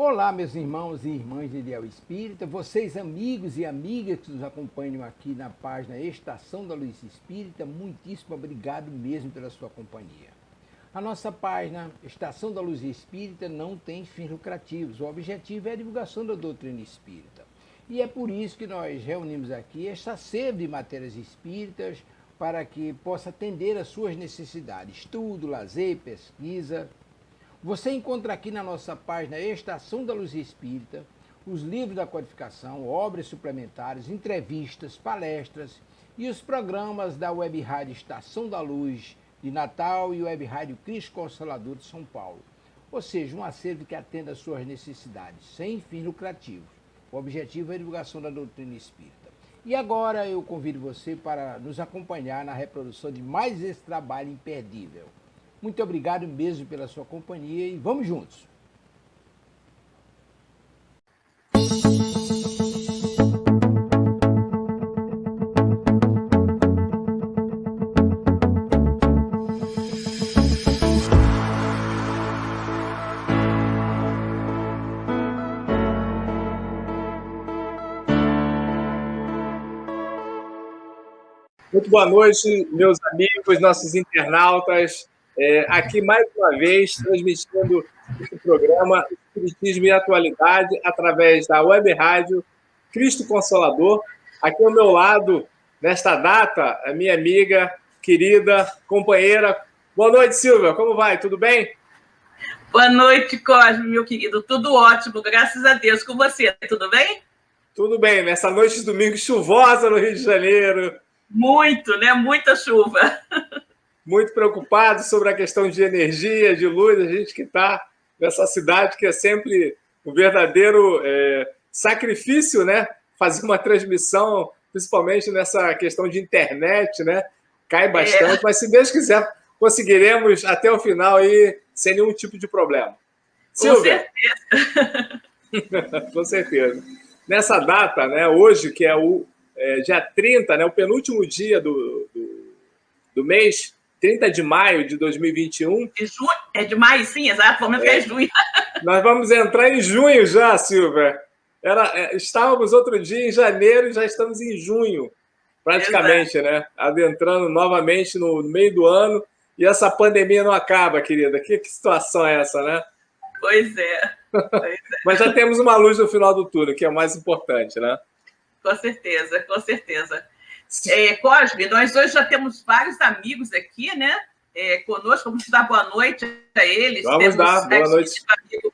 Olá, meus irmãos e irmãs de Ideal Espírita, vocês amigos e amigas que nos acompanham aqui na página Estação da Luz Espírita, muitíssimo obrigado mesmo pela sua companhia. A nossa página Estação da Luz Espírita não tem fins lucrativos, o objetivo é a divulgação da doutrina espírita. E é por isso que nós reunimos aqui esta sede de matérias espíritas para que possa atender às suas necessidades, estudo, lazer, pesquisa. Você encontra aqui na nossa página Estação da Luz Espírita os livros da codificação, obras suplementares, entrevistas, palestras e os programas da Web Rádio Estação da Luz de Natal e Web Rádio Cristo Consolador de São Paulo. Ou seja, um acervo que atenda às suas necessidades, sem fins lucrativos. O objetivo é a divulgação da doutrina espírita. E agora eu convido você para nos acompanhar na reprodução de mais esse trabalho imperdível. Muito obrigado mesmo pela sua companhia e vamos juntos! Muito boa noite, meus amigos, nossos internautas. Aqui, mais uma vez, transmitindo esse programa Espiritismo e Atualidade através da Web Rádio Cristo Consolador. Aqui ao meu lado, nesta data, a minha amiga, querida, companheira. Boa noite, Silvia. Como vai? Tudo bem? Boa noite, Cosme, meu querido. Tudo ótimo, graças a Deus. Com você, tudo bem? Tudo bem. Nessa noite de domingo chuvosa no Rio de Janeiro. Muito, né? Muita chuva. Muito preocupado sobre a questão de energia, de luz, a gente que está nessa cidade que é sempre um verdadeiro sacrifício, né? Fazer uma transmissão, principalmente nessa questão de internet, né? Cai bastante, mas se Deus quiser, conseguiremos até o final aí sem nenhum tipo de problema. Silvia. Com certeza. Com certeza. Nessa data, né, hoje, que é o dia 30, né, o penúltimo dia do mês, 30 de maio de 2021. De junho? É de maio, sim, exato. Vamos entrar em junho. Nós vamos entrar em junho já, Silvia. Estávamos outro dia em janeiro e já estamos em junho, praticamente, né? Adentrando novamente no meio do ano. E essa pandemia não acaba, querida. Que situação é essa, né? Pois é. Mas já temos uma luz no final do túnel, que é o mais importante, né? Com certeza, com certeza. Cosme, nós hoje já temos vários amigos aqui, né? Conosco, vamos dar boa noite a eles. Vamos dar boa noite. Amigo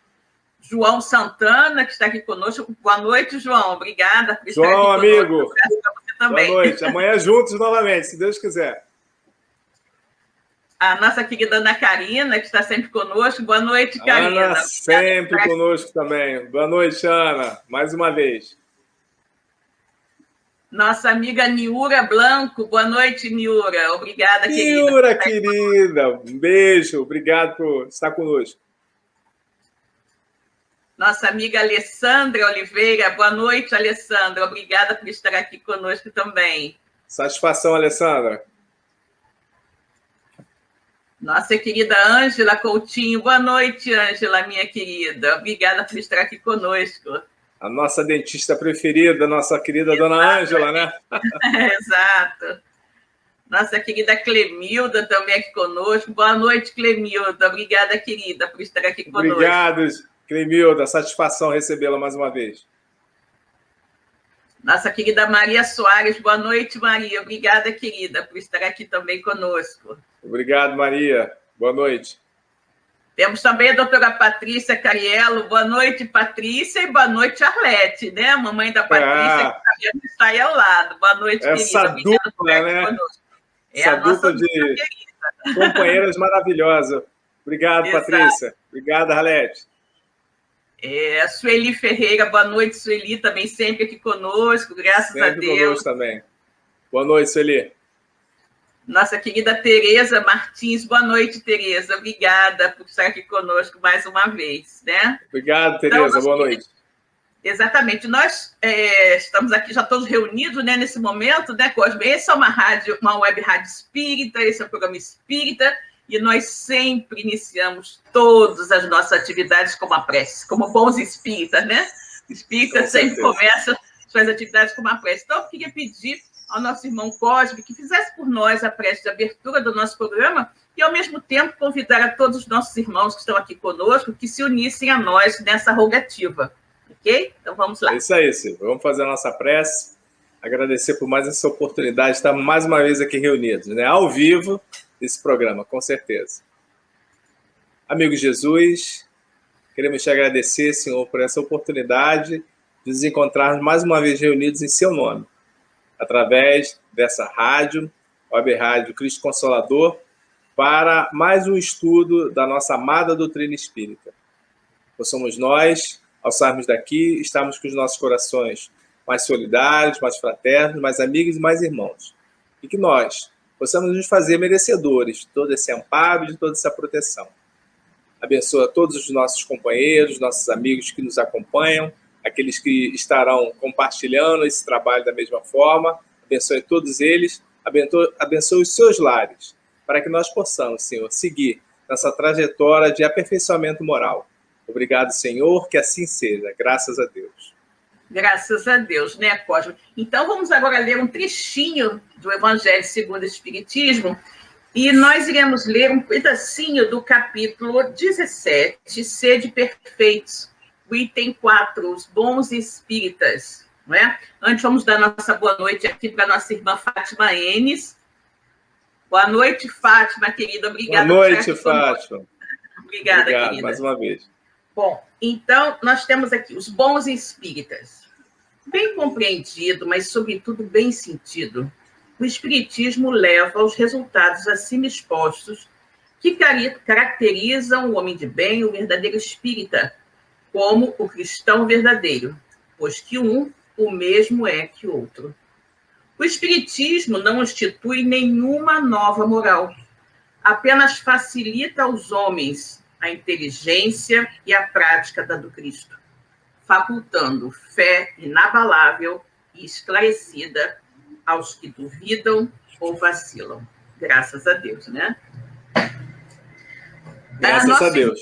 João Santana, que está aqui conosco. Boa noite, João. Obrigada por estar João, aqui amigo. conosco. Para você também. Boa noite. Amanhã juntos novamente, se Deus quiser. A nossa querida Ana Karina, que está sempre conosco. Boa noite, Karina. Ana sempre conosco também. Boa noite, Ana. Mais uma vez. Nossa amiga Niura Blanco. Boa noite, Niura. Obrigada, querida. Niura, querida. Um beijo. Obrigado por estar conosco. Nossa amiga Alessandra Oliveira. Boa noite, Alessandra. Obrigada por estar aqui conosco também. Satisfação, Alessandra. Nossa querida Ângela Coutinho. Boa noite, Ângela, minha querida. Obrigada por estar aqui conosco. A nossa dentista preferida, nossa querida Dona Ângela, né? Exato. Nossa querida Clemilda também aqui conosco. Boa noite, Clemilda. Obrigada, querida, por estar aqui conosco. Obrigado, Clemilda. Satisfação recebê-la mais uma vez. Nossa querida Maria Soares. Boa noite, Maria. Obrigada, querida, por estar aqui também conosco. Obrigado, Maria. Boa noite. Temos também a doutora Patrícia Cariello. Boa noite, Patrícia, e boa noite, Arlete, né? Mamãe da Patrícia, que está aí ao lado. Boa noite, essa querida. Dupla, né? Essa dupla de companheiras maravilhosa. Obrigado, exato. Patrícia. Obrigado, Arlete. Sueli Ferreira, boa noite, Sueli, também sempre aqui conosco, graças a Deus. Sempre conosco também. Boa noite, Sueli. Nossa querida Tereza Martins, boa noite, Tereza. Obrigada por estar aqui conosco mais uma vez, né? Obrigado, Tereza. Então, boa noite. Exatamente. Nós estamos aqui já todos reunidos, né, nesse momento, né, Cosme? Essa é uma web rádio espírita, esse é um programa espírita, E nós sempre iniciamos todas as nossas atividades com uma prece, como bons espíritas, né? Espíritas sempre começam suas atividades com uma prece. Então, eu queria pedir ao nosso irmão Cosme que fizesse por nós a prece de abertura do nosso programa e, ao mesmo tempo, convidar a todos os nossos irmãos que estão aqui conosco que se unissem a nós nessa rogativa. Ok? Então, vamos lá. É isso aí, Silvia. Vamos fazer a nossa prece. Agradecer por mais essa oportunidade de estar mais uma vez aqui reunidos, né? Ao vivo, esse programa, com certeza. Amigo Jesus, queremos te agradecer, Senhor, por essa oportunidade de nos encontrarmos mais uma vez reunidos em seu nome, através dessa rádio, Web Rádio Cristo Consolador, para mais um estudo da nossa amada doutrina espírita. Possamos nós, ao sairmos daqui, estarmos com os nossos corações mais solidários, mais fraternos, mais amigos e mais irmãos. E que nós possamos nos fazer merecedores de todo esse amparo e de toda essa proteção. Abençoa todos os nossos companheiros, nossos amigos que nos acompanham, aqueles que estarão compartilhando esse trabalho da mesma forma. Abençoe todos eles, abençoe os seus lares, para que nós possamos, Senhor, seguir nessa trajetória de aperfeiçoamento moral. Obrigado, Senhor, que assim seja. Graças a Deus. Graças a Deus, né, Cosme? Então, vamos agora ler um trechinho do Evangelho segundo o Espiritismo e nós iremos ler um pedacinho do capítulo 17, Sede Perfeitos, o item 4, os bons espíritas. Não é? Antes, vamos dar nossa boa noite aqui para nossa irmã Fátima Enes. Boa noite, Fátima, querida. Obrigada. Boa noite, Fátima. Obrigada, querida. Mais uma vez. Bom, então, nós temos aqui os bons espíritas. Bem compreendido, mas, sobretudo, bem sentido, o espiritismo leva aos resultados acima expostos que caracterizam o homem de bem, o verdadeiro espírita, como o cristão verdadeiro, pois que um, o mesmo é que o outro. O espiritismo não institui nenhuma nova moral, apenas facilita aos homens a inteligência e a prática da do Cristo, facultando fé inabalável e esclarecida aos que duvidam ou vacilam. Graças a Deus, né? Graças a Deus.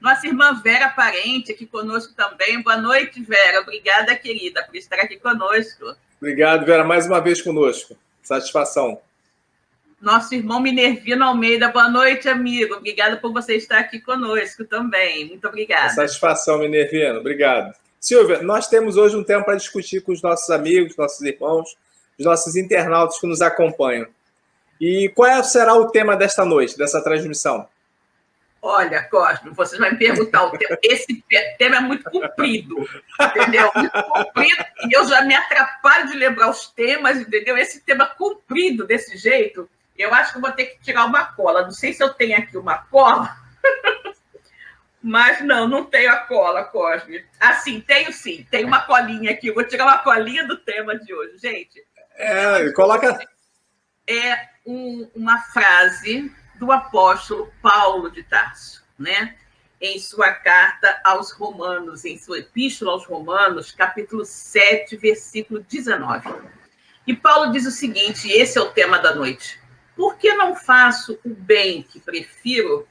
Nossa irmã Vera Parente aqui conosco também. Boa noite, Vera. Obrigada, querida, por estar aqui conosco. Obrigado, Vera, mais uma vez conosco. Satisfação. Nosso irmão Minervino Almeida. Boa noite, amigo. Obrigada por você estar aqui conosco também. Muito obrigada. Satisfação, Minervino. Obrigado. Silvia, nós temos hoje um tema para discutir com os nossos amigos, nossos irmãos, os nossos internautas que nos acompanham. E qual será o tema desta noite, dessa transmissão? Olha, Cosme, vocês vão me perguntar o tema. Esse tema é muito comprido, entendeu? Muito comprido, e eu já me atrapalho de lembrar os temas, entendeu? Esse tema comprido desse jeito, eu acho que eu vou ter que tirar uma cola. Não sei se eu tenho aqui uma cola, mas não tenho a cola, Cosme. Assim, tenho sim, tem uma colinha aqui. Eu vou tirar uma colinha do tema de hoje, gente. Coloca... É uma frase do apóstolo Paulo de Tarso, né? Em sua carta aos Romanos, em sua epístola aos Romanos, capítulo 7, versículo 19. E Paulo diz o seguinte, esse é o tema da noite: por que não faço o bem que prefiro,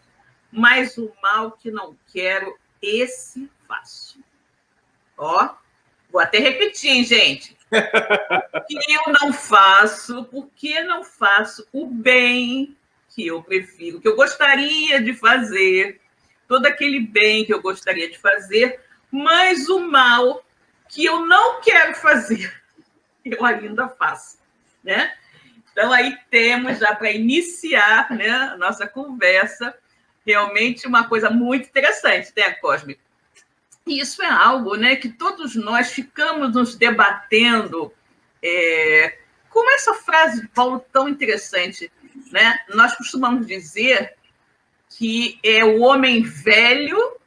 mas o mal que não quero, esse faço? Ó, vou até repetir, hein, gente? Por que não faço o bem que eu prefiro, que eu gostaria de fazer, todo aquele bem que eu gostaria de fazer, mas o mal que eu não quero fazer, eu ainda faço, né? Então, aí temos, já para iniciar, né, a nossa conversa, realmente uma coisa muito interessante, né, Cosme? E isso é algo, né, que todos nós ficamos nos debatendo com essa frase de Paulo tão interessante, né? Nós costumamos dizer que é o homem velho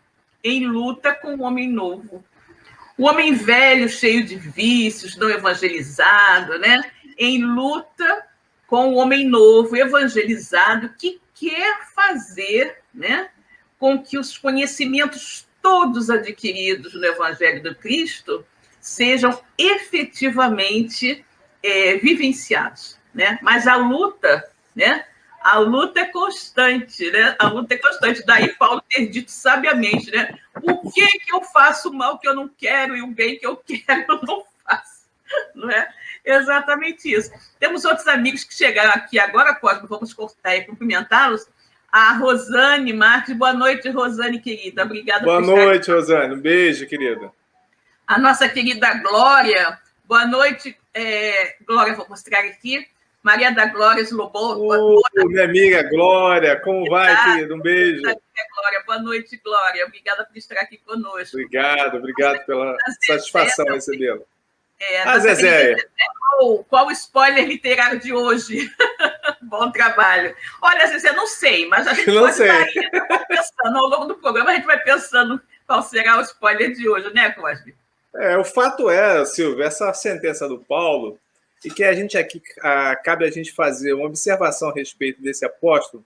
em luta com o homem novo. O homem velho, cheio de vícios, não evangelizado, né? Em luta com o homem novo, evangelizado, que quer fazer, né, com que os conhecimentos todos adquiridos no Evangelho do Cristo sejam efetivamente vivenciados, né? Mas a luta A luta é constante, né? A luta é constante. Daí Paulo ter dito sabiamente, né? Por que eu faço o mal que eu não quero e o bem que eu quero eu não faço? Não é? Exatamente isso. Temos outros amigos que chegaram aqui agora, Cosmo, vamos cumprimentá-los. A Rosane Marques. Boa noite, Rosane, querida. Obrigada por estar aqui. Boa noite, Rosane. Um beijo, querida. A nossa querida Glória. Boa noite, Glória, vou mostrar aqui. Maria da Glória Slobou. Minha amiga Glória, como vai, querida? Um beijo. Glória. Boa noite, Glória. Obrigada por estar aqui conosco. Obrigado pela satisfação recebê-la. Zezé. Qual o spoiler literário de hoje? Bom trabalho. Olha, Zezé, não sei, mas a gente pode estar pensando. Ao longo do programa, a gente vai pensando qual será o spoiler de hoje, né, Cosme? O fato é, Silvia, essa sentença do Paulo, e que a gente aqui, cabe a gente fazer uma observação a respeito desse apóstolo,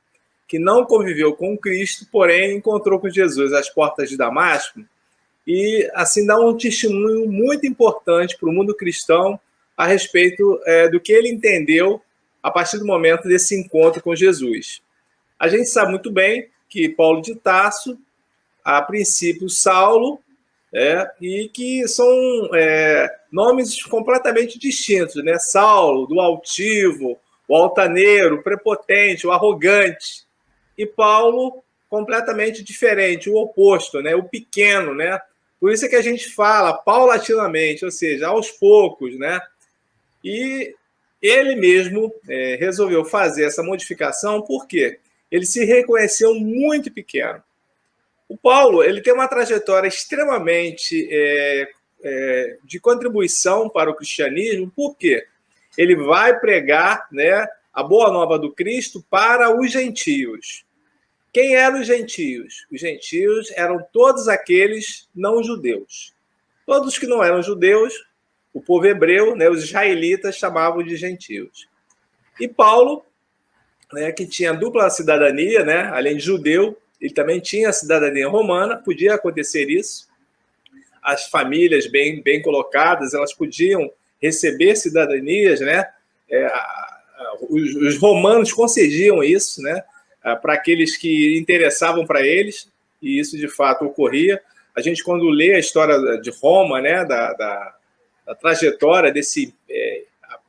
que não conviveu com Cristo, porém encontrou com Jesus às portas de Damasco, e assim dá um testemunho muito importante para o mundo cristão a respeito do que ele entendeu a partir do momento desse encontro com Jesus. A gente sabe muito bem que Paulo de Tarso, a princípio Saulo, e que são nomes completamente distintos, né? Saulo, do altivo, o altaneiro, o prepotente, o arrogante. E Paulo, completamente diferente, o oposto, né? O pequeno, né? Por isso é que a gente fala paulatinamente, ou seja, aos poucos, né? E ele mesmo resolveu fazer essa modificação porque ele se reconheceu muito pequeno. O Paulo, ele tem uma trajetória extremamente de contribuição para o cristianismo, porque ele vai pregar, né, a boa nova do Cristo para os gentios. Quem eram os gentios? Os gentios eram todos aqueles não judeus. Todos que não eram judeus, o povo hebreu, né, os israelitas chamavam de gentios. E Paulo, né, que tinha dupla cidadania, né, além de judeu, ele também tinha a cidadania romana, podia acontecer isso. As famílias bem colocadas, elas podiam receber cidadanias, né? Os romanos concediam isso, né? Para aqueles que interessavam para eles, e isso de fato ocorria. A gente, quando lê a história de Roma, né? da trajetória desse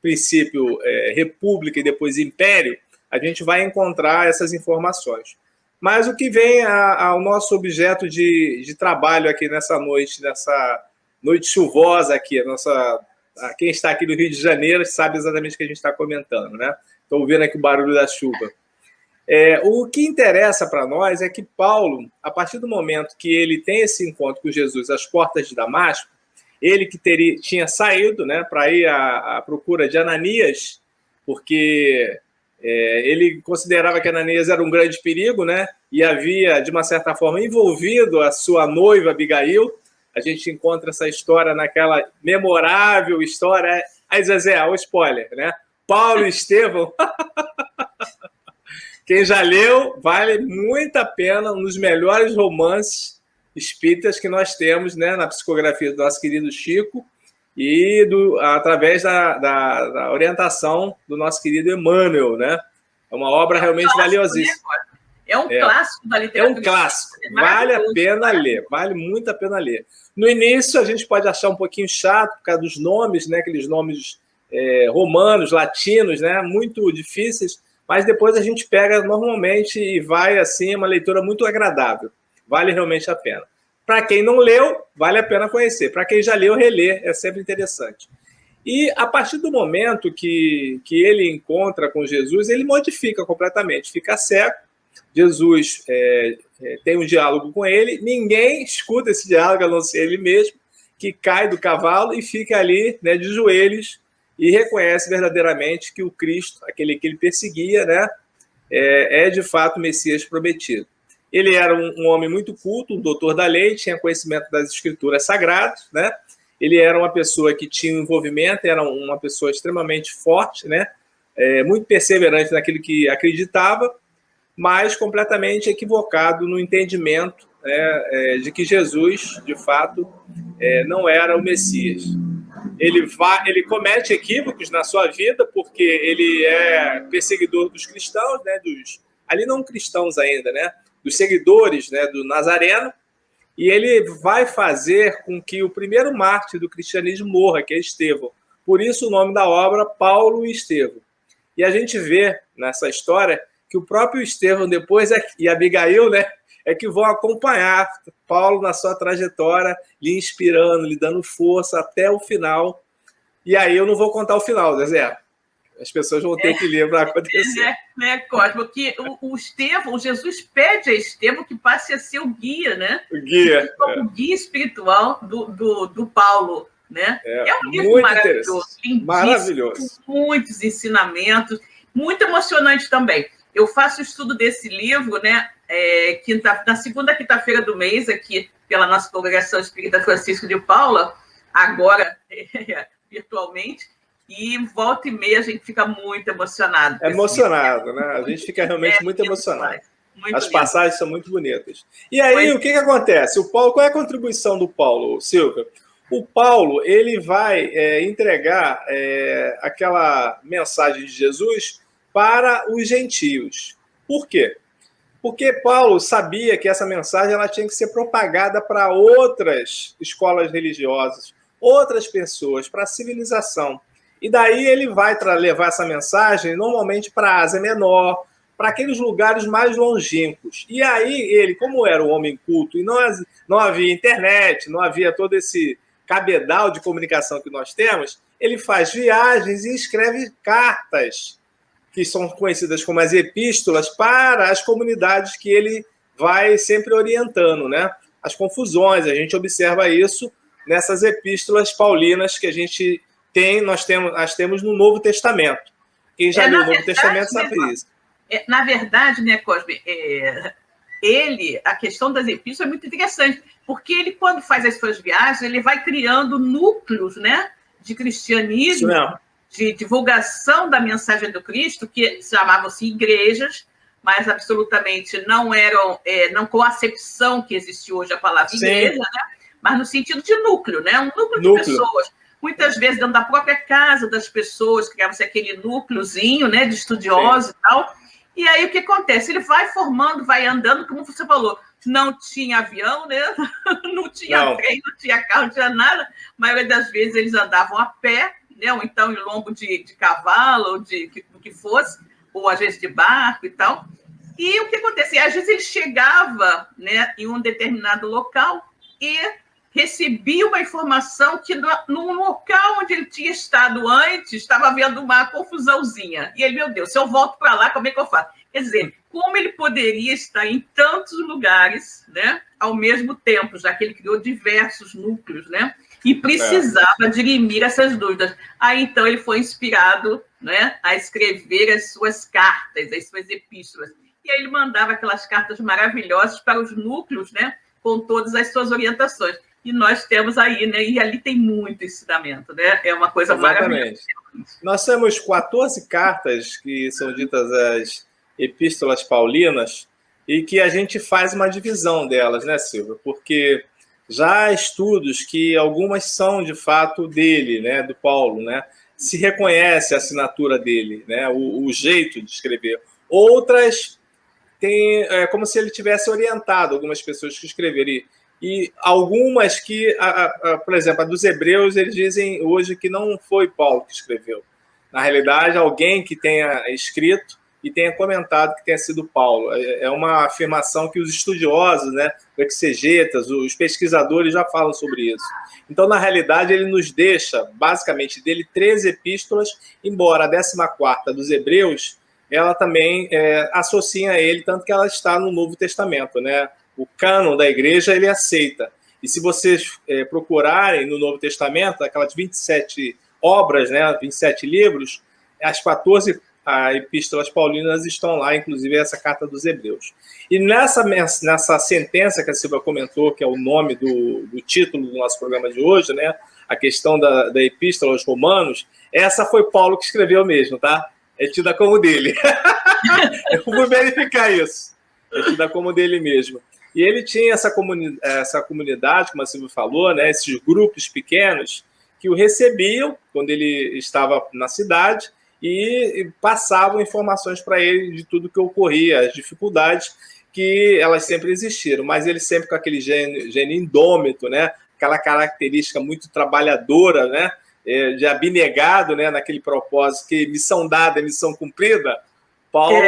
princípio república e depois império, a gente vai encontrar essas informações. Mas o que vem ao nosso objeto de trabalho aqui nessa noite chuvosa aqui, quem está aqui no Rio de Janeiro sabe exatamente o que a gente está comentando, né? Estou ouvindo aqui o barulho da chuva. O que interessa para nós é que Paulo, a partir do momento que ele tem esse encontro com Jesus às portas de Damasco, ele que tinha saído, né, para ir à procura de Ananias, porque ele considerava que Ananias era um grande perigo, né? E havia, de uma certa forma, envolvido a sua noiva Abigail. A gente encontra essa história naquela memorável história. Aí, Zezé, o spoiler, né? Paulo e Estevão. Quem já leu, vale muito a pena, um dos melhores romances espíritas que nós temos, né, na psicografia do nosso querido Chico, e através da orientação do nosso querido Emmanuel, né? É uma obra realmente valiosíssima. É um clássico da literatura. É um clássico. Vale a pena ler. Vale muito a pena ler. No início, a gente pode achar um pouquinho chato por causa dos nomes, né? Aqueles nomes romanos, latinos, né? Muito difíceis, mas depois a gente pega normalmente e vai, assim, uma leitura muito agradável. Vale realmente a pena. Para quem não leu, vale a pena conhecer. Para quem já leu, reler é sempre interessante. E a partir do momento que ele encontra com Jesus, ele modifica completamente, fica cego. Jesus tem um diálogo com ele, ninguém escuta esse diálogo a não ser ele mesmo, que cai do cavalo e fica ali, né, de joelhos e reconhece verdadeiramente que o Cristo, aquele que ele perseguia, né, é de fato o Messias prometido. Ele era um homem muito culto, um doutor da lei, tinha conhecimento das escrituras sagradas, né? Ele era uma pessoa que tinha um envolvimento, era uma pessoa extremamente forte, né? Muito perseverante naquilo que acreditava, mas completamente equivocado no entendimento, né, de que Jesus, de fato, não era o Messias. ele comete equívocos na sua vida, porque ele é perseguidor dos cristãos, né, ali não cristãos ainda, né, dos seguidores, né, do Nazareno, e ele vai fazer com que o primeiro mártir do cristianismo morra, que é Estevão. Por isso o nome da obra, Paulo e Estevão. E a gente vê nessa história que o próprio Estevão depois e Abigail, né, é que vão acompanhar Paulo na sua trajetória, lhe inspirando, lhe dando força até o final. E aí eu não vou contar o final, Zé. As pessoas vão ter que ler para acontecer. Cosmo, que o Estevão, Jesus pede a Estevão que passe a ser o guia, né? O guia. O guia espiritual do Paulo, né? É um livro maravilhoso, maravilhoso. Muitos ensinamentos, muito emocionante também. Eu faço estudo desse livro, né? Na segunda quinta-feira do mês, aqui pela nossa Congregação Espírita Francisco de Paula, agora virtualmente, e volta e meia a gente fica muito emocionado. Emocionado, né? A gente fica realmente muito emocionado. As passagens são muito bonitas. E aí, o que acontece? O Paulo, qual é a contribuição do Paulo, Silvia? O Paulo, ele vai entregar aquela mensagem de Jesus para os gentios. Por quê? Porque Paulo sabia que essa mensagem ela tinha que ser propagada para outras escolas religiosas, outras pessoas, para a civilização. E daí ele vai levar essa mensagem normalmente para a Ásia Menor, para aqueles lugares mais longínquos. E aí ele, como era um homem culto e não havia internet, não havia todo esse cabedal de comunicação que nós temos, ele faz viagens e escreve cartas, que são conhecidas como as epístolas, para as comunidades que ele vai sempre orientando, né? As confusões, a gente observa isso nessas epístolas paulinas que nós temos no Novo Testamento. Quem já leu o Novo Testamento sabe isso. Na verdade, né, Cosme, a questão das epístolas é muito interessante, porque ele, quando faz as suas viagens, ele vai criando núcleos, né, de cristianismo, de divulgação da mensagem do Cristo, que chamavam-se igrejas, mas absolutamente não eram, não com a acepção que existe hoje a palavra igreja, né? Mas no sentido de núcleo, né? Um núcleo de pessoas. Muitas vezes dentro da própria casa das pessoas, criava-se aquele núcleozinho, né, de estudiosos e tal. E aí o que acontece? Ele vai formando, vai andando, como você falou, não tinha avião, né? Não tinha trem, não tinha carro, não tinha nada. A maioria das vezes eles andavam a pé, né? Ou então em lombo de cavalo, ou do que fosse, ou às vezes de barco e tal. E o que acontecia? Às vezes ele chegava, né, em um determinado local e recebia uma informação que no local onde ele tinha estado antes estava havendo uma confusãozinha. E ele, meu Deus, se eu volto para lá, como é que eu faço? Quer dizer, como ele poderia estar em tantos lugares, né, ao mesmo tempo, já que ele criou diversos núcleos, né? E precisava dirimir essas dúvidas. Aí, então, ele foi inspirado, né, a escrever as suas cartas, as suas epístolas. E aí ele mandava aquelas cartas maravilhosas para os núcleos, né, com todas as suas orientações. E nós temos aí, né, e ali tem muito ensinamento, né? É uma coisa maravilhosa. Nós temos 14 cartas, que são ditas as epístolas paulinas, e que a gente faz uma divisão delas, né, Silvia? Porque já há estudos que algumas são, de fato, dele, né, do Paulo, né? Se reconhece a assinatura dele, né, o jeito de escrever. Outras tem como se ele tivesse orientado algumas pessoas que escreveram. E algumas que, por exemplo, a dos Hebreus, eles dizem hoje que não foi Paulo que escreveu. Na realidade, alguém que tenha escrito e tenha comentado que tenha sido Paulo. É uma afirmação que os estudiosos, né, os exegetas, os pesquisadores já falam sobre isso. Então, na realidade, ele nos deixa, basicamente, dele 13 epístolas, embora a 14ª dos Hebreus, ela também associa a ele, tanto que ela está no Novo Testamento, né? O cânon da igreja, ele aceita. E se vocês procurarem no Novo Testamento, aquelas 27 obras, né, 27 livros, as 14 epístolas paulinas estão lá, inclusive essa carta dos Hebreus. E nessa sentença que a Silvia comentou, que é o nome do título do nosso programa de hoje, né, a questão da epístola aos Romanos, essa foi Paulo que escreveu mesmo, tá? É tida como dele. Eu vou verificar isso. É tida como dele mesmo. E ele tinha essa comunidade, como a Silvia falou, né, esses grupos pequenos, que o recebiam quando ele estava na cidade e passavam informações para ele de tudo que ocorria, as dificuldades que elas sempre existiram, mas ele sempre com aquele gênio indômito, né? Aquela característica muito trabalhadora, né? De abnegado, né? Naquele propósito que missão dada é missão cumprida. Paulo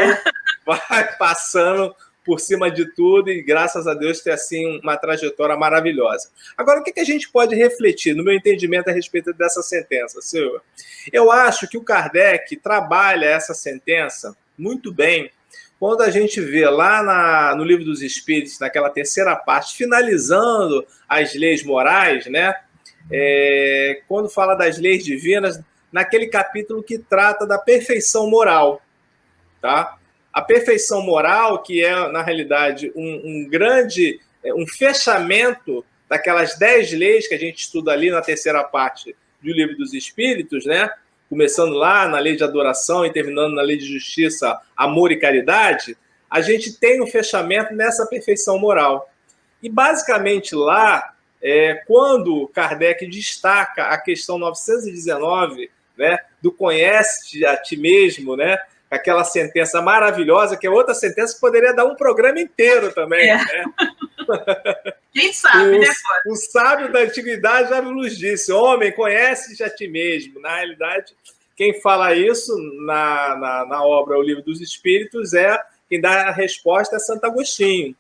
vai passando por cima de tudo e, graças a Deus, tem assim uma trajetória maravilhosa. Agora, o que a gente pode refletir, no meu entendimento, a respeito dessa sentença, Silvia? Eu acho que o Kardec trabalha essa sentença muito bem quando a gente vê lá no Livro dos Espíritos, naquela terceira parte, finalizando as leis morais, né? Quando fala das leis divinas, naquele capítulo que trata da perfeição moral, tá? A perfeição moral, que é, na realidade, um grande fechamento daquelas 10 leis que a gente estuda ali na terceira parte do Livro dos Espíritos, né? Começando lá na lei de adoração e terminando na lei de justiça, amor e caridade, a gente tem um fechamento nessa perfeição moral. E, basicamente, lá, quando Kardec destaca a questão 919, né, do conhece-te a ti mesmo, né? Aquela sentença maravilhosa, que é outra sentença que poderia dar um programa inteiro também. Né? Quem sabe, né, O sábio da antiguidade já nos disse: homem, conhece-te a ti mesmo. Na realidade, quem fala isso na obra O Livro dos Espíritos quem dá a resposta é Santo Agostinho.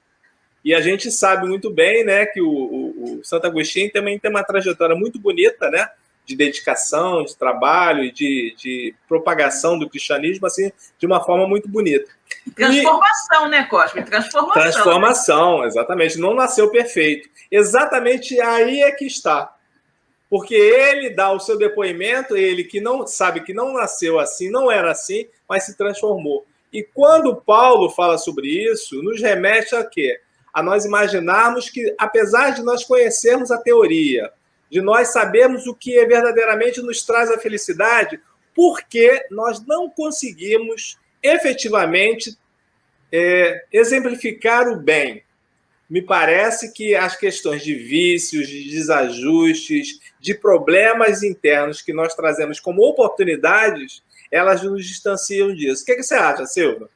E a gente sabe muito bem, né, que o Santo Agostinho também tem uma trajetória muito bonita, né? De dedicação, de trabalho e de propagação do cristianismo, assim, de uma forma muito bonita. Transformação, né, Cosme? Transformação, né? Exatamente. Não nasceu perfeito. Exatamente aí é que está. Porque ele dá o seu depoimento, ele que não sabe que não nasceu assim, não era assim, mas se transformou. E quando Paulo fala sobre isso, nos remete a quê? A nós imaginarmos que, apesar de nós conhecermos a teoria, de nós sabermos o que verdadeiramente nos traz a felicidade, porque nós não conseguimos efetivamente exemplificar o bem. Me parece que as questões de vícios, de desajustes, de problemas internos que nós trazemos como oportunidades, elas nos distanciam disso. O que você acha, Silvia?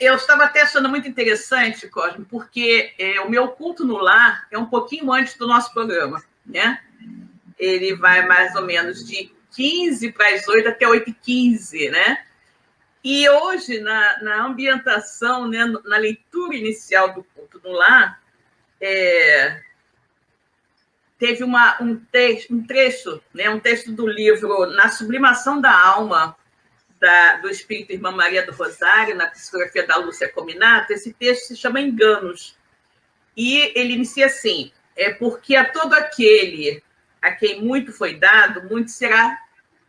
Eu estava até achando muito interessante, Cosme, porque o meu culto no lar é um pouquinho antes do nosso programa, né? Ele vai mais ou menos de 15 para as 8 até 8h15, né? E hoje, na ambientação, né, na leitura inicial do culto no lar, teve um trecho, né, um texto do livro Na Sublimação da Alma, do Espírito Irmã Maria do Rosário, na psicografia da Lúcia Cominato. Esse texto se chama Enganos. E ele inicia assim: porque a todo aquele a quem muito foi dado, muito será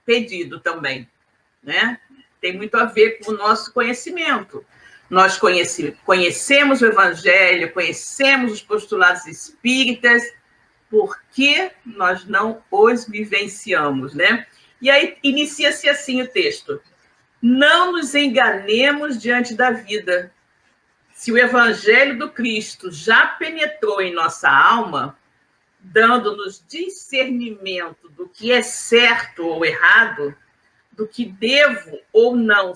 pedido também, né? Tem muito a ver com o nosso conhecimento. Nós conhecemos o Evangelho, conhecemos os postulados espíritas, porque nós não os vivenciamos, né? E aí inicia-se assim o texto: não nos enganemos diante da vida. Se o Evangelho do Cristo já penetrou em nossa alma, dando-nos discernimento do que é certo ou errado, do que devo ou não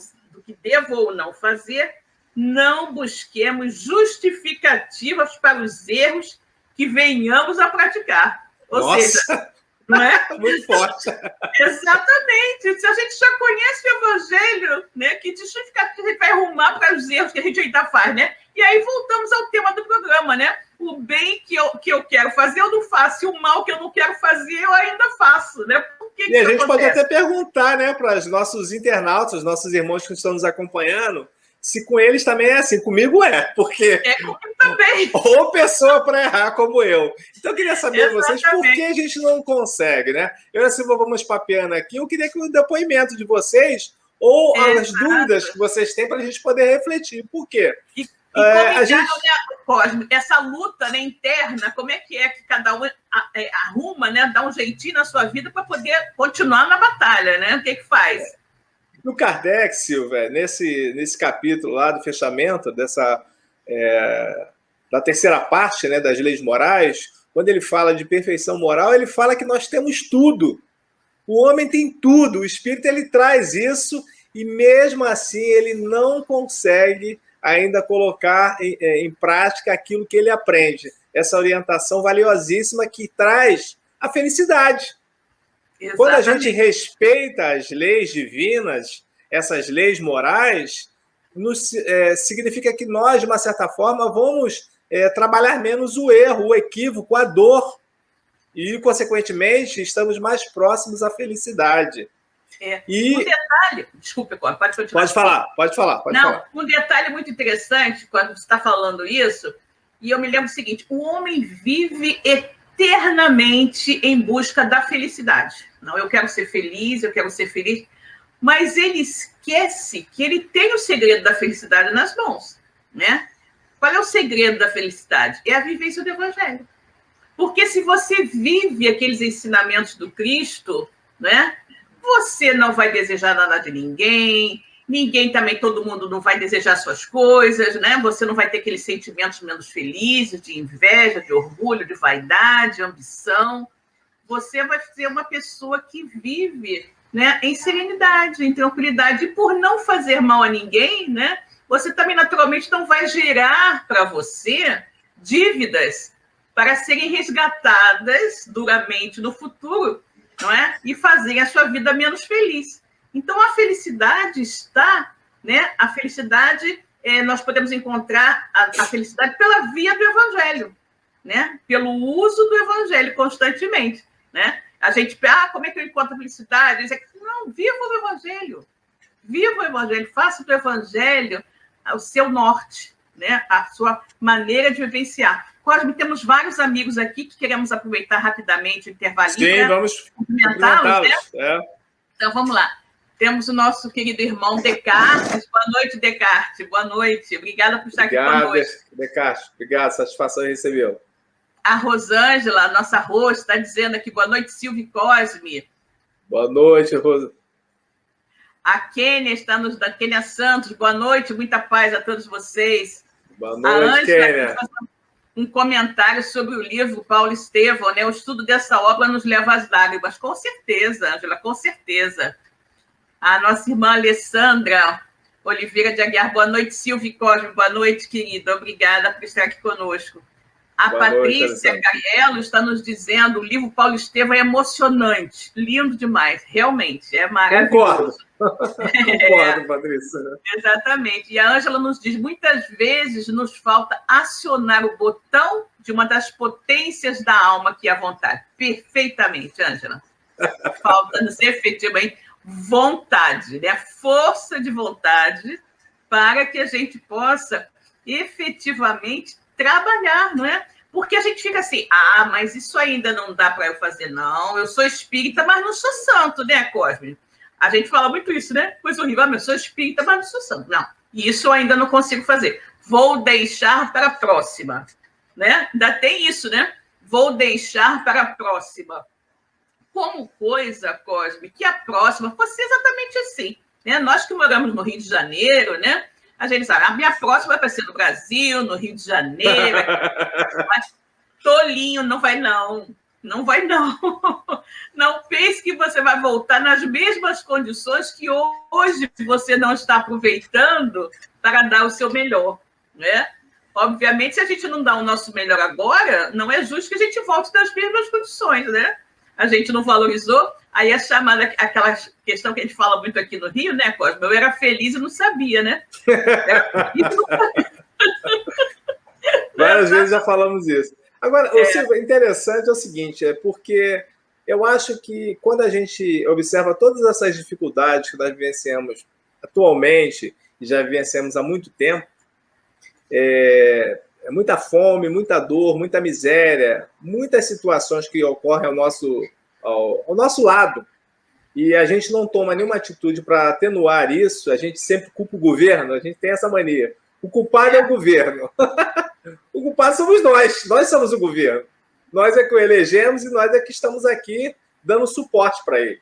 fazer, não busquemos justificativas para os erros que venhamos a praticar. Ou seja, não é? Muito forte. Exatamente. Se a gente já conhece o Evangelho, né, que justificativa a gente vai arrumar para os erros que a gente ainda faz, né? E aí voltamos ao tema do programa, né? O bem que eu quero fazer, eu não faço. E o mal que eu não quero fazer, eu ainda faço, né? Por que e a gente pode até perguntar, né, para os nossos internautas, os nossos irmãos que estão nos acompanhando, se com eles também é assim. Comigo porque... comigo também. Ou pessoa para errar, como eu. Então, eu queria saber de vocês por que a gente não consegue, né? Eu, assim, vamos papeando aqui. Eu queria que o depoimento de vocês, ou as dúvidas que vocês têm, para a gente poder refletir. Por quê? E como gente... Cosme, essa luta, né, interna, como é que cada um arruma, né, dá um jeitinho na sua vida para poder continuar na batalha, né? O que faz? No Kardec, Silvia, nesse capítulo lá do fechamento da terceira parte, né, das leis morais, quando ele fala de perfeição moral, ele fala que nós temos tudo. O homem tem tudo, o espírito ele traz isso e mesmo assim ele não consegue ainda colocar em prática aquilo que ele aprende. Essa orientação valiosíssima que traz a felicidade. Exatamente. Quando a gente respeita as leis divinas, essas leis morais, significa que nós, de uma certa forma, vamos trabalhar menos o erro, o equívoco, a dor. E, consequentemente, estamos mais próximos à felicidade. E... Um detalhe... Desculpa, pode continuar. Pode falar. Um detalhe muito interessante, quando você está falando isso, e eu me lembro o seguinte, o homem vive eternamente em busca da felicidade. Não, eu quero ser feliz, mas ele esquece que ele tem o segredo da felicidade nas mãos, né? Qual é o segredo da felicidade? É a vivência do Evangelho. Porque se você vive aqueles ensinamentos do Cristo, né, você não vai desejar nada de ninguém, todo mundo não vai desejar suas coisas, né? Você não vai ter aqueles sentimentos menos felizes, de inveja, de orgulho, de vaidade, de ambição. Você vai ser uma pessoa que vive, né, em serenidade, em tranquilidade. E por não fazer mal a ninguém, né, você também naturalmente não vai gerar para você dívidas para serem resgatadas duramente no futuro, não é? E fazerem a sua vida menos feliz. Então, a felicidade está, né? A felicidade, nós podemos encontrar a felicidade pela via do Evangelho, né? Pelo uso do Evangelho constantemente, né? A gente, como é que eu encontro a felicidade? Não, viva o Evangelho. Viva o Evangelho, faça do Evangelho o seu norte, né? A sua maneira de vivenciar. Cosme, temos vários amigos aqui que queremos aproveitar rapidamente o intervalinho. Sim, vamos cumprimentá-los, né? Então, vamos lá. Temos o nosso querido irmão Descartes. Boa noite, Descartes. Boa noite. Obrigada por estar aqui conosco. Descartes. Obrigado, satisfação em recebê-lo. A Rosângela, nossa host, está dizendo aqui, boa noite, Silvio e Cosme. Boa noite, Rosângela. A Kênia está nos da Kênia Santos. Boa noite, muita paz a todos vocês. Boa noite, Kênia. Um comentário sobre o livro Paulo Estevão, né? O estudo dessa obra nos leva às lágrimas. Com certeza, Ângela, com certeza. A nossa irmã Alessandra Oliveira de Aguiar. Boa noite, Silvio e Cosme. Boa noite, querida. Obrigada por estar aqui conosco. A Boa Patrícia noite, Gaiello está nos dizendo o livro Paulo Estevão é emocionante. Lindo demais. Realmente, é maravilhoso. Concordo, Patrícia. Exatamente. E a Ângela nos diz, muitas vezes nos falta acionar o botão de uma das potências da alma, que é a vontade. Perfeitamente, Ângela. Falta-nos efetivamente vontade, né? Força de vontade para que a gente possa efetivamente trabalhar, não é? Porque a gente fica assim, mas isso ainda não dá para eu fazer, não. Eu sou espírita, mas não sou santo, né, Cosme? A gente fala muito isso, né? Pois horrível, eu sou espírita, mas não sou santo. Não, isso eu ainda não consigo fazer. Vou deixar para a próxima, né? Ainda tem isso, né? Vou deixar para a próxima. Como coisa, Cosme, que a próxima fosse exatamente assim, né? Nós que moramos no Rio de Janeiro, né? A gente sabe, a minha próxima vai ser no Brasil, no Rio de Janeiro. Mas tolinho, não vai não. Não vai não. Não pense que você vai voltar nas mesmas condições que hoje você não está aproveitando para dar o seu melhor, né? Obviamente, se a gente não dá o nosso melhor agora, não é justo que a gente volte nas mesmas condições, né? A gente não valorizou, aí é chamada aquela questão que a gente fala muito aqui no Rio, né, Cosme? Eu era feliz e não sabia, né? Várias vezes já falamos isso. Agora, Silvio, interessante é o seguinte, porque eu acho que quando a gente observa todas essas dificuldades que nós vivenciamos atualmente, e já vivenciamos há muito tempo, muita fome, muita dor, muita miséria, muitas situações que ocorrem ao nosso lado, e a gente não toma nenhuma atitude para atenuar isso, a gente sempre culpa o governo, a gente tem essa mania. O culpado é o governo. O culpado somos nós somos o governo. Nós é que o elegemos e nós é que estamos aqui dando suporte para ele.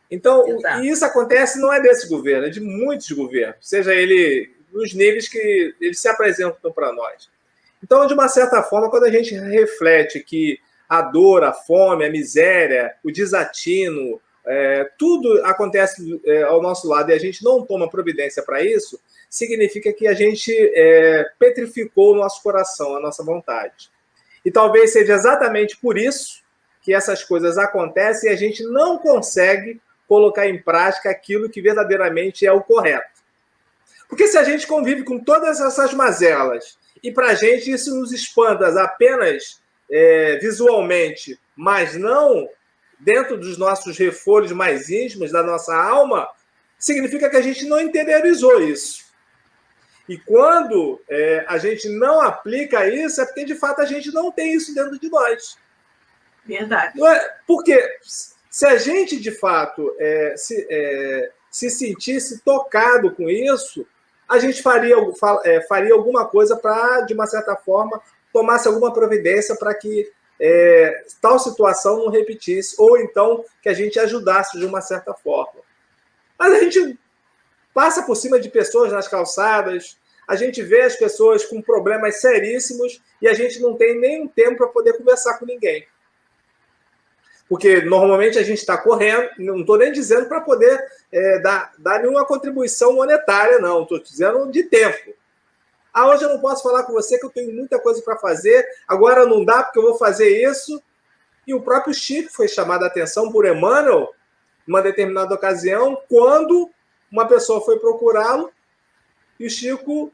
Então, e isso acontece não é desse governo, é de muitos governos, seja ele nos níveis que eles se apresentam para nós. Então, de uma certa forma, quando a gente reflete que a dor, a fome, a miséria, o desatino, tudo acontece ao nosso lado e a gente não toma providência para isso, significa que a gente petrificou o nosso coração, a nossa vontade. E talvez seja exatamente por isso que essas coisas acontecem e a gente não consegue colocar em prática aquilo que verdadeiramente é o correto. Porque se a gente convive com todas essas mazelas e para a gente isso nos espanta apenas visualmente, mas não dentro dos nossos refolhos mais íntimos, da nossa alma, significa que a gente não interiorizou isso. E quando a gente não aplica isso, é porque, de fato, a gente não tem isso dentro de nós. Verdade. Porque se a gente, de fato, se sentisse tocado com isso, a gente faria alguma coisa para, de uma certa forma, tomasse alguma providência para que tal situação não repetisse, ou então que a gente ajudasse de uma certa forma. Mas a gente passa por cima de pessoas nas calçadas, a gente vê as pessoas com problemas seríssimos e a gente não tem nenhum tempo para poder conversar com ninguém. Porque normalmente a gente está correndo, não estou nem dizendo para poder dar nenhuma contribuição monetária, não, estou dizendo de tempo. Hoje eu não posso falar com você que eu tenho muita coisa para fazer, agora não dá porque eu vou fazer isso. E o próprio Chico foi chamado a atenção por Emmanuel, numa determinada ocasião, quando uma pessoa foi procurá-lo, e o Chico,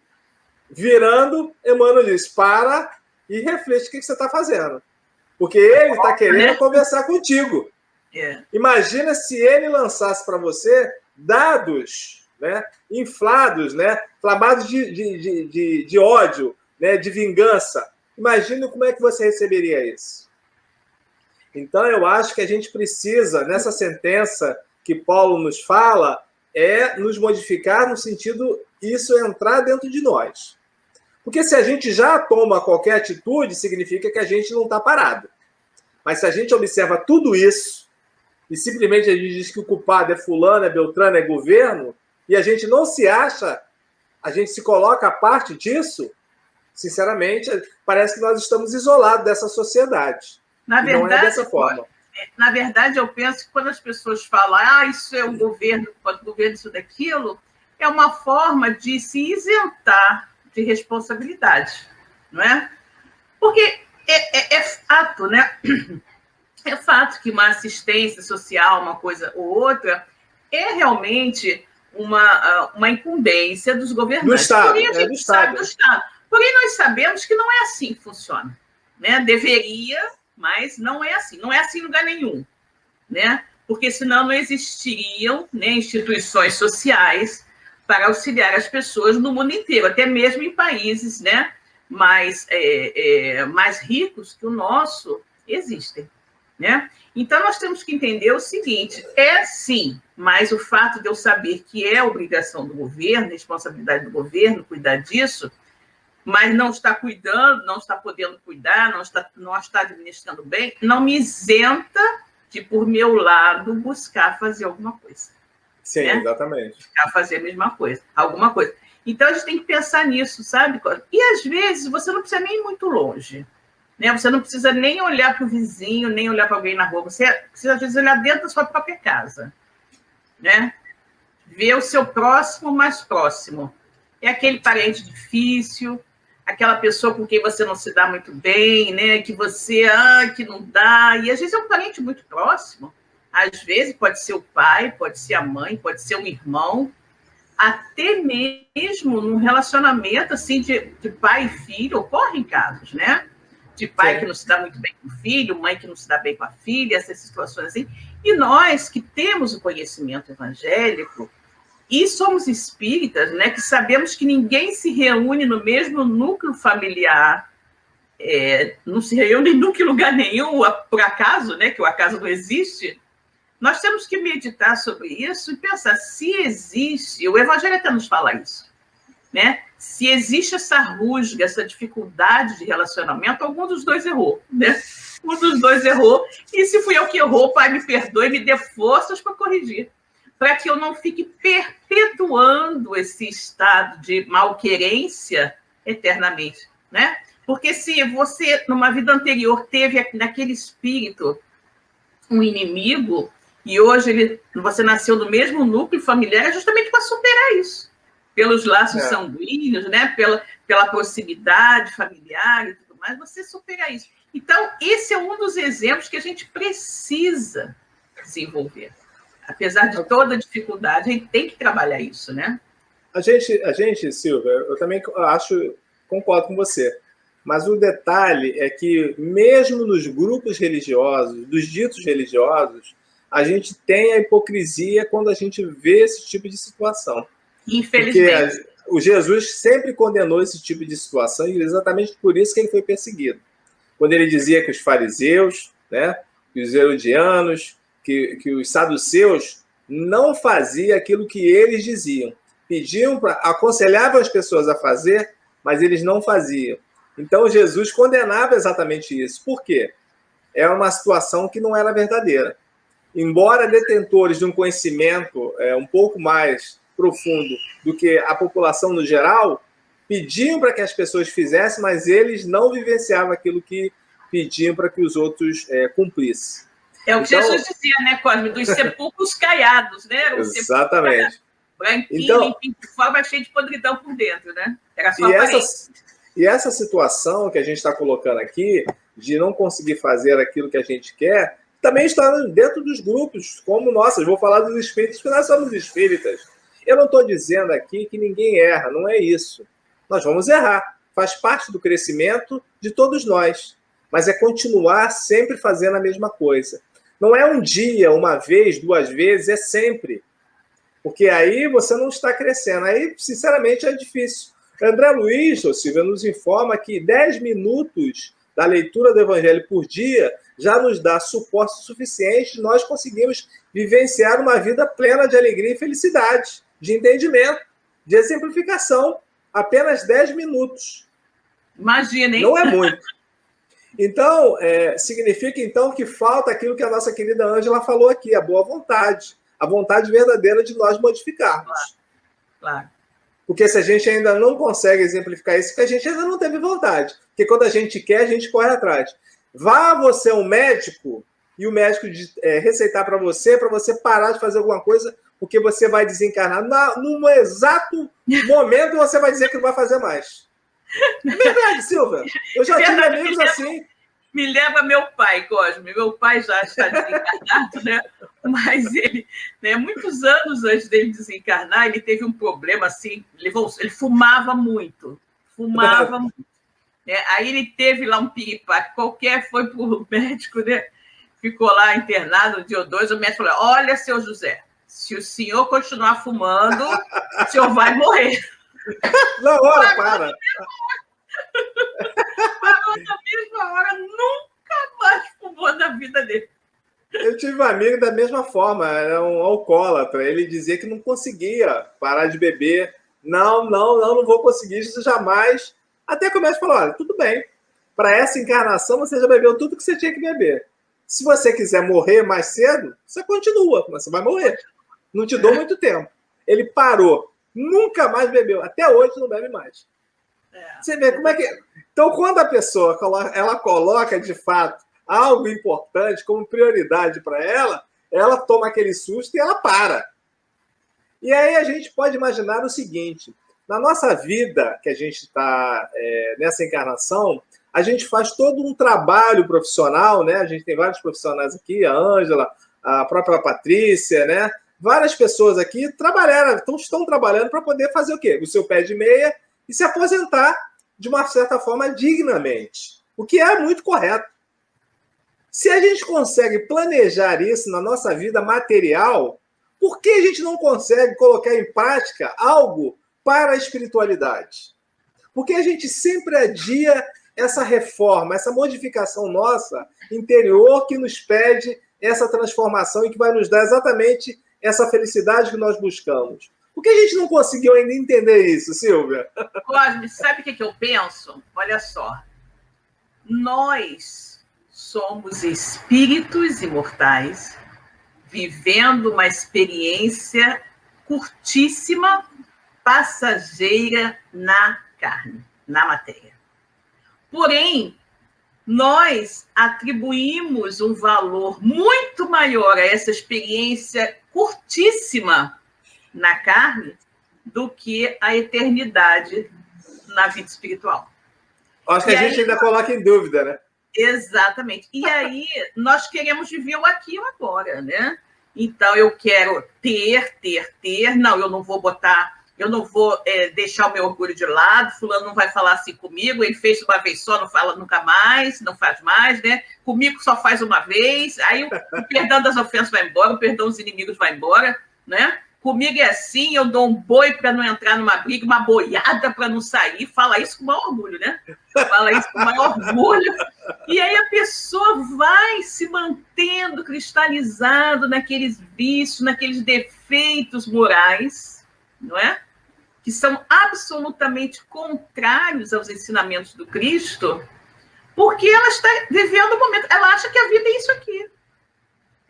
virando, Emmanuel disse, para e reflete o que você está fazendo. Porque ele está querendo conversar contigo. Imagina se ele lançasse para você dados, né, inflados, né, flamados de ódio, né, de vingança. Imagina como é que você receberia isso. Então, eu acho que a gente precisa, nessa sentença que Paulo nos fala, nos modificar no sentido isso entrar dentro de nós. Porque se a gente já toma qualquer atitude, significa que a gente não está parado. Mas se a gente observa tudo isso, e simplesmente a gente diz que o culpado é fulano, é Beltrano, é governo, e a gente não se acha, a gente se coloca à parte disso, sinceramente, parece que nós estamos isolados dessa sociedade. Na verdade, não é dessa forma. Na verdade, eu penso que quando as pessoas falam isso é um governo, isso daquilo, é uma forma de se isentar de responsabilidade, não é? Porque é fato, né? É fato que uma assistência social, uma coisa ou outra, é realmente uma incumbência dos governantes. Do Estado. Porém, a gente sabe do Estado. Porém, nós sabemos que não é assim que funciona, né? Deveria, mas não é assim. Não é assim em lugar nenhum, né? Porque senão não existiriam, né, instituições sociais para auxiliar as pessoas no mundo inteiro, até mesmo em países, né, mais ricos que o nosso existem, né? Então, nós temos que entender o seguinte, sim, mas o fato de eu saber que é obrigação do governo, responsabilidade do governo cuidar disso, mas não está cuidando, não está podendo cuidar, não está administrando bem, não me isenta de, por meu lado, buscar fazer alguma coisa. Sim, né? Exatamente. Buscar fazer a mesma coisa, alguma coisa. Então, a gente tem que pensar nisso, sabe? E, às vezes, você não precisa nem ir muito longe. Né? Você não precisa nem olhar para o vizinho, nem olhar para alguém na rua. Você precisa, às vezes, olhar dentro da sua própria casa. Né? Ver o seu próximo mais próximo. É aquele parente difícil, aquela pessoa com quem você não se dá muito bem, né? Que você, que não dá. E, às vezes, é um parente muito próximo. Às vezes, pode ser o pai, pode ser a mãe, pode ser um irmão. Até mesmo num relacionamento assim, de pai e filho, ocorrem casos, né? De pai que não se dá muito bem com o filho, mãe que não se dá bem com a filha, essas situações assim. E nós que temos o conhecimento evangélico e somos espíritas, né, que sabemos que ninguém se reúne no mesmo núcleo familiar, não se reúne em núcleo lugar nenhum, por acaso, né, que o acaso não existe. Nós temos que meditar sobre isso e pensar se existe, o Evangelho até nos fala isso, né? Se existe essa rusga, essa dificuldade de relacionamento, algum dos dois errou, né? Um dos dois errou, e se fui eu que errou, Pai, me perdoe, me dê forças para corrigir, para que eu não fique perpetuando esse estado de malquerência eternamente, né? Porque se você, numa vida anterior, teve naquele espírito um inimigo, e hoje você nasceu no mesmo núcleo familiar, é justamente para superar isso. Pelos laços sanguíneos, né? pela proximidade familiar e tudo mais, você supera isso. Então, esse é um dos exemplos que a gente precisa desenvolver. Apesar de toda a dificuldade, a gente tem que trabalhar isso, né? A gente, Silvia, eu também concordo com você. Mas o detalhe é que, mesmo nos grupos religiosos, dos ditos religiosos, a gente tem a hipocrisia quando a gente vê esse tipo de situação. Infelizmente. Porque o Jesus sempre condenou esse tipo de situação e exatamente por isso que ele foi perseguido. Quando ele dizia que os fariseus, né, que os herodianos, que os saduceus não faziam aquilo que eles diziam. Aconselhavam as pessoas a fazer, mas eles não faziam. Então, Jesus condenava exatamente isso. Por quê? É uma situação que não era verdadeira. Embora detentores de um conhecimento um pouco mais profundo do que a população no geral, pediam para que as pessoas fizessem, mas eles não vivenciavam aquilo que pediam para que os outros cumprissem. É o que Jesus dizia, né, Cosme? Dos sepulcros caiados, né? Era exatamente. Branquinho, então, limpinho de fora, mas cheio de podridão por dentro, né? Era só e essa situação que a gente está colocando aqui, de não conseguir fazer aquilo que a gente quer, também está dentro dos grupos, como nós. Eu vou falar dos espíritos, porque nós somos espíritas. Eu não estou dizendo aqui que ninguém erra, não é isso. Nós vamos errar. Faz parte do crescimento de todos nós. Mas é continuar sempre fazendo a mesma coisa. Não é um dia, uma vez, 2 vezes, é sempre. Porque aí você não está crescendo. Aí, sinceramente, é difícil. André Luiz, Silvia, nos informa que 10 minutos da leitura do Evangelho por dia já nos dá suporte suficiente, nós conseguimos vivenciar uma vida plena de alegria e felicidade, de entendimento, de exemplificação. Apenas 10 minutos. Imagina, hein? Não é muito. Então, significa então que falta aquilo que a nossa querida Ângela falou aqui, a boa vontade, a vontade verdadeira de nós modificarmos. Claro. Porque se a gente ainda não consegue exemplificar isso, porque a gente ainda não teve vontade. Porque quando a gente quer, a gente corre atrás. Vá você ao médico e o médico receitar para você parar de fazer alguma coisa, porque você vai desencarnar. No exato momento você vai dizer que não vai fazer mais. É verdade, Silvia. Eu já tive amigos assim. Me leva meu pai, Cosme. Meu pai já está desencarnado, né? Mas ele, né, muitos anos antes dele desencarnar, ele teve um problema assim. Ele fumava muito. Né? Aí ele teve lá um piripaque qualquer, foi para o médico, né? Ficou lá internado um dia ou 2. O médico falou: olha, seu José, se o senhor continuar fumando, o senhor vai morrer. Na hora, para. Parou na mesma hora, nunca mais fumou na vida dele. Eu tive um amigo da mesma forma, era um alcoólatra. Ele dizia que não conseguia parar de beber. Não vou conseguir isso jamais. Até que o médico falou: olha, tudo bem. Para essa encarnação, você já bebeu tudo que você tinha que beber. Se você quiser morrer mais cedo, você continua, mas você vai morrer. Não te dou muito tempo. Ele parou. Nunca mais bebeu. Até hoje não bebe mais. Você vê como é que... Então, quando a pessoa ela coloca, de fato, algo importante como prioridade para ela toma aquele susto e ela para. E aí a gente pode imaginar o seguinte: na nossa vida, que a gente está nessa encarnação, a gente faz todo um trabalho profissional, né? A gente tem vários profissionais aqui, a Ângela, a própria Patrícia, né? Várias pessoas aqui estão trabalhando para poder fazer o quê? O seu pé de meia e se aposentar de uma certa forma dignamente, o que é muito correto. Se a gente consegue planejar isso na nossa vida material, por que a gente não consegue colocar em prática algo para a espiritualidade? Porque a gente sempre adia essa reforma, essa modificação nossa interior que nos pede essa transformação e que vai nos dar exatamente essa felicidade que nós buscamos. Por que a gente não conseguiu ainda entender isso, Silvia? Cosme, sabe o que eu penso? Olha só. Nós somos espíritos imortais vivendo uma experiência curtíssima, passageira na carne, na matéria. Porém, nós atribuímos um valor muito maior a essa experiência curtíssima na carne do que a eternidade na vida espiritual. Acho que a gente ainda coloca em dúvida, né? Exatamente. E aí, nós queremos viver o aqui e o agora, né? Então, eu quero ter. Não, eu não vou deixar o meu orgulho de lado, fulano não vai falar assim comigo, ele fez uma vez só, não fala nunca mais, não faz mais, né? Comigo só faz uma vez, aí o perdão das ofensas vai embora, o perdão dos inimigos vai embora, né? Comigo é assim, eu dou um boi para não entrar numa briga, uma boiada para não sair, fala isso com o maior orgulho, né? Fala isso com o maior orgulho. E aí a pessoa vai se mantendo cristalizado naqueles vícios, naqueles defeitos morais, não é? Que são absolutamente contrários aos ensinamentos do Cristo, porque ela está vivendo o momento, ela acha que a vida é isso aqui.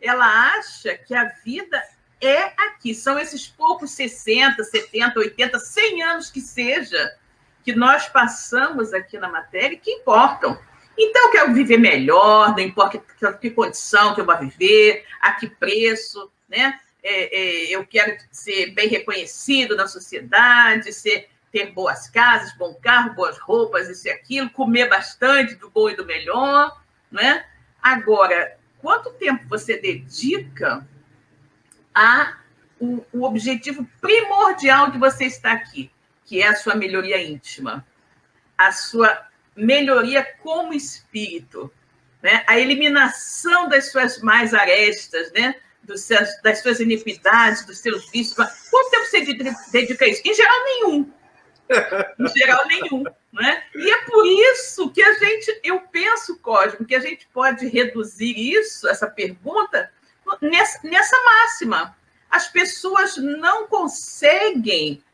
Ela acha que a vida é aqui. São esses poucos 60, 70, 80, 100 anos que seja, que nós passamos aqui na matéria, que importam. Então, eu quero viver melhor, não importa que condição que eu vou viver, a que preço, né? Eu quero ser bem reconhecido na sociedade, ter boas casas, bom carro, boas roupas, isso e aquilo, comer bastante do bom e do melhor, né? Agora, quanto tempo você dedica o objetivo primordial de você estar aqui, que é a sua melhoria íntima, a sua melhoria como espírito, né? A eliminação das suas mais arestas, né? Das suas iniquidades, dos seus vícios. Quanto tempo você dedica a isso? Em geral, nenhum. Em geral, nenhum. Né? E é por isso que eu penso, Cosmo, que a gente pode reduzir isso, essa pergunta, nessa máxima. As pessoas não conseguem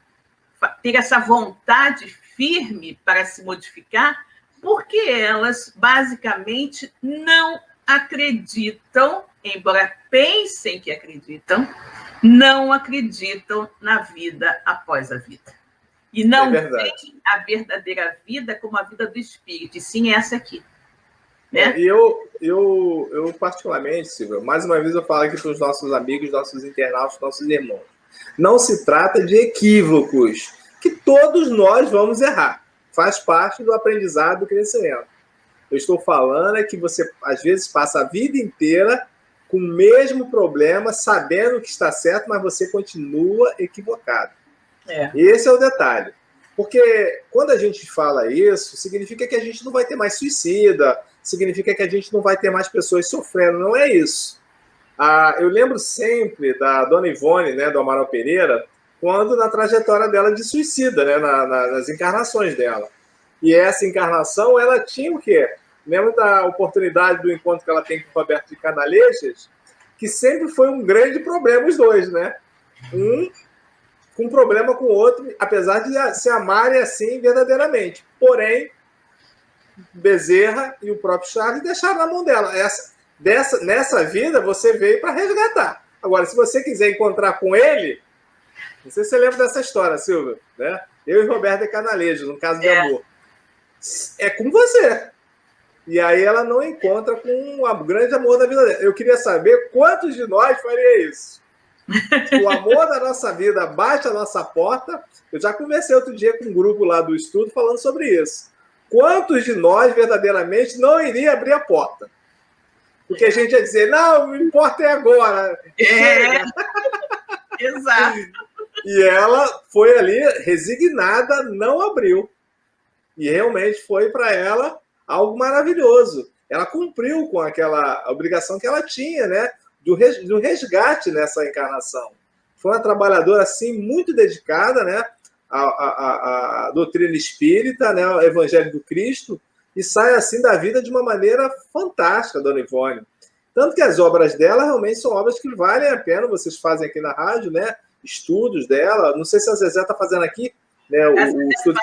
ter essa vontade firme para se modificar porque elas, basicamente, não acreditam, embora pensem que acreditam, não acreditam na vida após a vida. E não veem a verdadeira vida como a vida do espírito, e sim essa aqui. Né? E eu particularmente, Silvia, mais uma vez eu falo aqui para os nossos amigos, nossos internautas, nossos irmãos. Não se trata de equívocos, que todos nós vamos errar. Faz parte do aprendizado, do crescimento. Eu estou falando é que você, às vezes, passa a vida inteira com o mesmo problema, sabendo que está certo, mas você continua equivocado. Esse é o detalhe. Porque quando a gente fala isso, significa que a gente não vai ter mais suicida, significa que a gente não vai ter mais pessoas sofrendo. Não é isso. Eu lembro sempre da Dona Ivone, né, do Amaral Pereira, quando na trajetória dela de suicida, né, nas encarnações dela. E essa encarnação, ela tinha o quê? Lembra da oportunidade do encontro que ela tem com o Roberto de Canalejas, que sempre foi um grande problema os dois, né? Um com problema com o outro, apesar de se amarem assim verdadeiramente. Porém, Bezerra e o próprio Charles deixaram na mão dela. Nessa vida, você veio para resgatar. Agora, se você quiser encontrar com ele, não sei se você lembra dessa história, Silvia, né? Eu e Roberto de Canalejas, no caso de amor. É com você. E aí ela não encontra com o grande amor da vida dela. Eu queria saber quantos de nós faria isso. O amor da nossa vida bate a nossa porta. Eu já conversei outro dia com um grupo lá do estudo falando sobre isso. Quantos de nós verdadeiramente não iria abrir a porta? Porque a gente ia dizer, não, o importa é agora. Exato. E ela foi ali resignada, não abriu. E realmente foi para ela algo maravilhoso. Ela cumpriu com aquela obrigação que ela tinha, né? Do resgate nessa encarnação. Foi uma trabalhadora, assim, muito dedicada, né? A doutrina espírita, né? O Evangelho do Cristo, e sai, assim, da vida de uma maneira fantástica, Dona Ivone. Tanto que as obras dela realmente são obras que valem a pena, vocês fazem aqui na rádio, né? Estudos dela. Não sei se a Zezé está fazendo aqui, né? O estudo...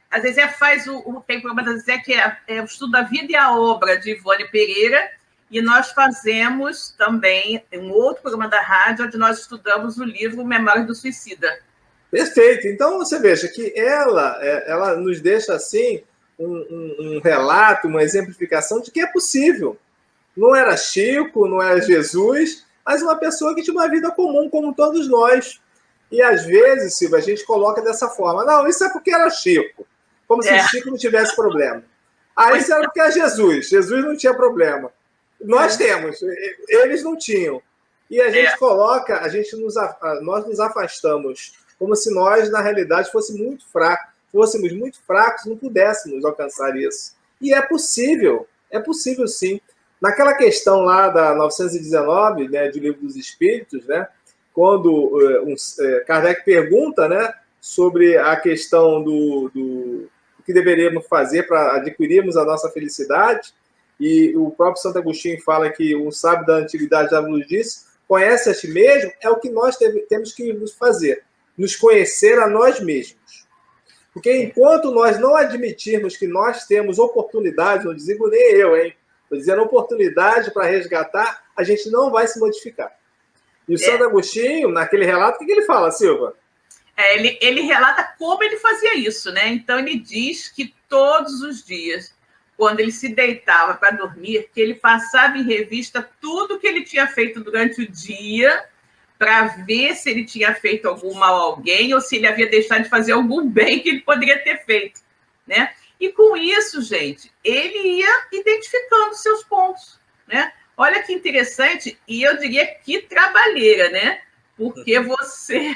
A Zezé faz tem o programa da Zezé, que é o estudo da vida e a obra de Ivone Pereira, e nós fazemos também um outro programa da rádio, onde nós estudamos o livro Memórias do Suicida. Perfeito. Então, você veja que ela nos deixa, assim, um relato, uma exemplificação de que é possível. Não era Chico, não era Jesus, mas uma pessoa que tinha uma vida comum, como todos nós. E às vezes, Silvia, a gente coloca dessa forma. Não, isso é porque era Chico. Como se Chico não tivesse problema. Isso era porque era Jesus. Jesus não tinha problema. Nós temos, eles não tinham. E a gente coloca, nós nos afastamos, como se nós, na realidade, fôssemos muito fracos, não pudéssemos alcançar isso. E é possível sim. Naquela questão lá da 919, né, de Livro dos Espíritos, né, quando Kardec pergunta, né, sobre a questão do que deveríamos fazer para adquirirmos a nossa felicidade, e o próprio Santo Agostinho fala que um sábio da antiguidade já nos disse, conhece a ti mesmo, é o que nós temos que nos fazer, nos conhecer a nós mesmos. Porque enquanto nós não admitirmos que nós temos oportunidade, não digo nem eu, hein? Estou dizendo oportunidade para resgatar, a gente não vai se modificar. E o Santo Agostinho, naquele relato, o que ele fala, Silva? Ele relata como ele fazia isso, né? Então, ele diz que todos os dias, quando ele se deitava para dormir, que ele passava em revista tudo que ele tinha feito durante o dia para ver se ele tinha feito algum mal a alguém ou se ele havia deixado de fazer algum bem que ele poderia ter feito, né? E com isso, gente, ele ia identificando seus pontos, né? Olha que interessante, e eu diria que trabalheira, né? Porque você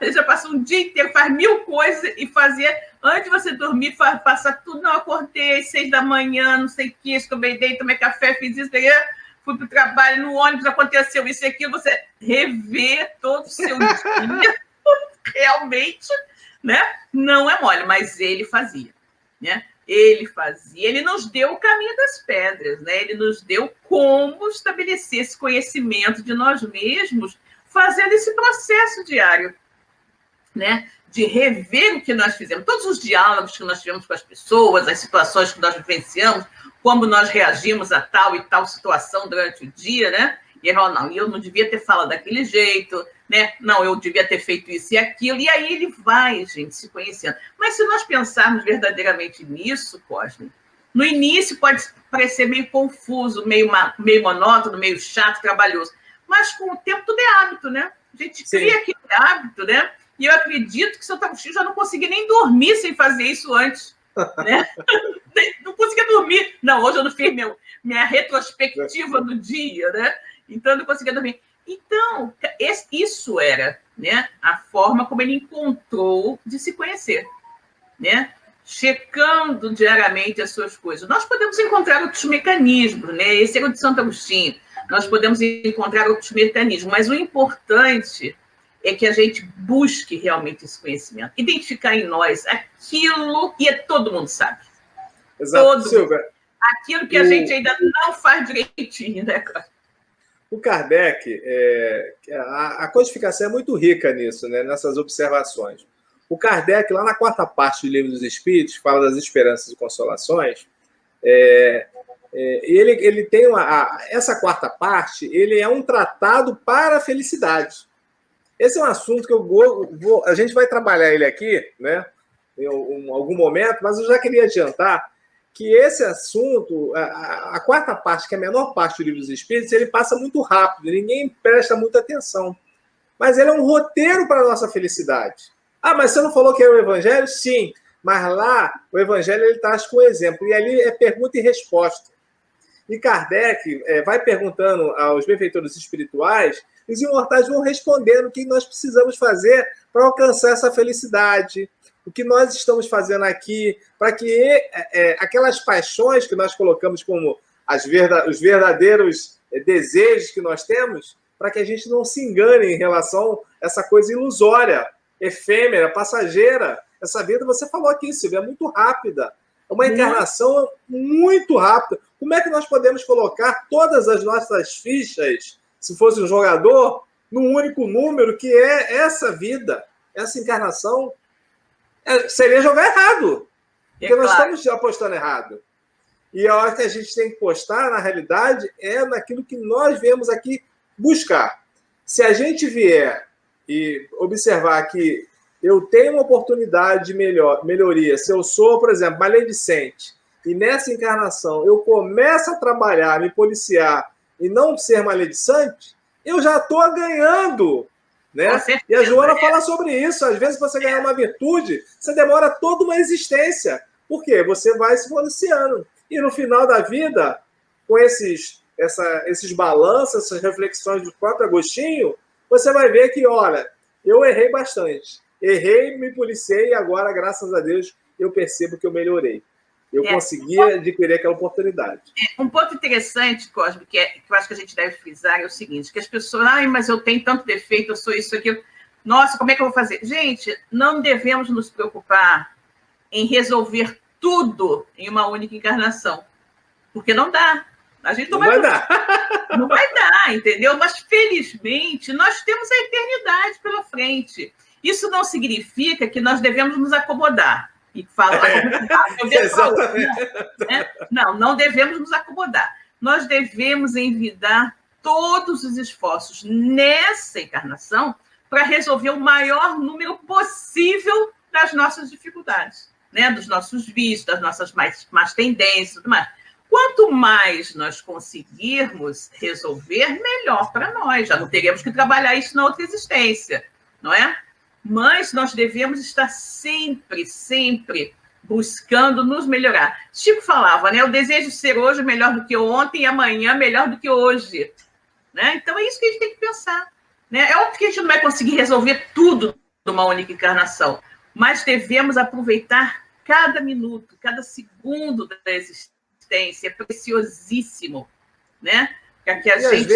já passa um dia inteiro, faz 1000 coisas e fazia, antes de você dormir, passa tudo, não, acordei às 6 da manhã, não sei o que, escovei, tomei café, fiz isso, fui para o trabalho, no ônibus aconteceu isso e aquilo, você revê todo o seu dia, realmente, né? Não é mole, mas ele fazia, né? Ele nos deu o caminho das pedras, né? Ele nos deu como estabelecer esse conhecimento de nós mesmos, fazendo esse processo diário, né? De rever o que nós fizemos, todos os diálogos que nós tivemos com as pessoas, as situações que nós vivenciamos, como nós reagimos a tal e tal situação durante o dia, né? E ele falou, não, eu não devia ter falado daquele jeito, né? Não, eu devia ter feito isso e aquilo. E aí ele vai, gente, se conhecendo. Mas se nós pensarmos verdadeiramente nisso, Cosme, no início pode parecer meio confuso, meio monótono, meio chato, trabalhoso. Mas com o tempo tudo é hábito, né? A gente cria aquele hábito, né? E eu acredito que Santo Agostinho já não conseguia nem dormir sem fazer isso antes, né? Não conseguia dormir. Não, hoje eu não fiz minha retrospectiva do dia, né? Então, eu não conseguia dormir. Então, isso era, né, a forma como ele encontrou de se conhecer, né? Checando diariamente as suas coisas. Nós podemos encontrar outros mecanismos, né? Esse é o de Santo Agostinho. Nós podemos encontrar outros mecanismos, mas o importante é que a gente busque realmente esse conhecimento, identificar em nós aquilo que todo mundo sabe. Exato, Silvia. Aquilo que a gente ainda não faz direitinho, né, cara? O Kardec, a codificação é muito rica nisso, né, nessas observações. O Kardec, lá na 4ª parte do Livro dos Espíritos, fala das esperanças e consolações. Ele tem essa 4ª parte, ele é um tratado para a felicidade. Esse é um assunto que a gente vai trabalhar ele aqui, né, em algum momento, mas eu já queria adiantar que esse assunto, a 4ª parte, que é a menor parte do Livro dos Espíritos, ele passa muito rápido, ninguém presta muita atenção. Mas ele é um roteiro para a nossa felicidade. Ah, mas você não falou que era o Evangelho? Sim, mas lá o Evangelho ele traz com exemplo, e ali é pergunta e resposta. E Kardec vai perguntando aos benfeitores espirituais, e os imortais vão respondendo o que nós precisamos fazer para alcançar essa felicidade, o que nós estamos fazendo aqui, para que aquelas paixões que nós colocamos como os verdadeiros desejos que nós temos, para que a gente não se engane em relação a essa coisa ilusória, efêmera, passageira. Essa vida, você falou aqui, Silvia, é muito rápida. É uma encarnação muito rápida. Como é que nós podemos colocar todas as nossas fichas, se fosse um jogador, num único número, que é essa vida, essa encarnação? Seria jogar errado, porque nós estamos apostando errado. E a hora que a gente tem que postar, na realidade, é naquilo que nós viemos aqui buscar. Se a gente vier e observar que eu tenho uma oportunidade de melhoria, se eu sou, por exemplo, maledicente, e nessa encarnação eu começo a trabalhar, me policiar e não ser maledicente, eu já estou ganhando. Né? Certeza, e a Joana fala sobre isso. Às vezes, você ganhar uma virtude, você demora toda uma existência. Por quê? Você vai se policiando. E no final da vida, com esses balanços, essas reflexões do próprio Agostinho, você vai ver que, olha, eu errei bastante. Errei, me policiei e agora, graças a Deus, eu percebo que eu melhorei. Eu consegui adquirir aquela oportunidade. Um ponto interessante, Cosme, que eu acho que a gente deve frisar é o seguinte, que as pessoas, mas eu tenho tanto defeito, eu sou isso, aquilo. Nossa, como é que eu vou fazer? Gente, não devemos nos preocupar em resolver tudo em uma única encarnação, porque não dá. A gente não vai dar. Não vai dar, entendeu? Mas, felizmente, nós temos a eternidade pela frente. Isso não significa que nós devemos nos acomodar. E falar, não devemos nos acomodar. Nós devemos envidar todos os esforços nessa encarnação para resolver o maior número possível das nossas dificuldades, né? Dos nossos vícios, das nossas más tendências, tudo mais. Quanto mais nós conseguirmos resolver, melhor para nós. Já não teremos que trabalhar isso na outra existência, não é? Mas nós devemos estar sempre, sempre buscando nos melhorar. Chico falava, né? Eu desejo ser hoje melhor do que ontem e amanhã melhor do que hoje. Né? Então, é isso que a gente tem que pensar. Né? É óbvio que a gente não vai conseguir resolver tudo numa única encarnação, mas devemos aproveitar cada minuto, cada segundo da existência. É preciosíssimo. Né? Para que a gente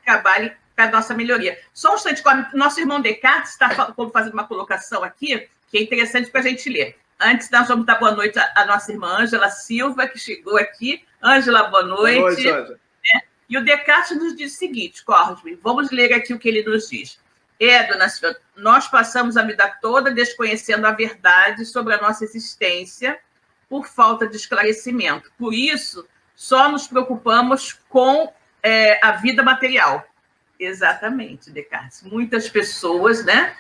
trabalhe a nossa melhoria. Só um instante, nosso irmão Descartes está fazendo uma colocação aqui, que é interessante para a gente ler. Antes, nós vamos dar boa noite à nossa irmã Ângela Silva, que chegou aqui. Ângela, boa noite. Boa noite, Ângela. E o Descartes nos diz o seguinte, Cosme, vamos ler aqui o que ele nos diz. Dona Silvia, nós passamos a vida toda desconhecendo a verdade sobre a nossa existência por falta de esclarecimento. Por isso, só nos preocupamos com a vida material. Exatamente, Descartes. Muitas pessoas, né,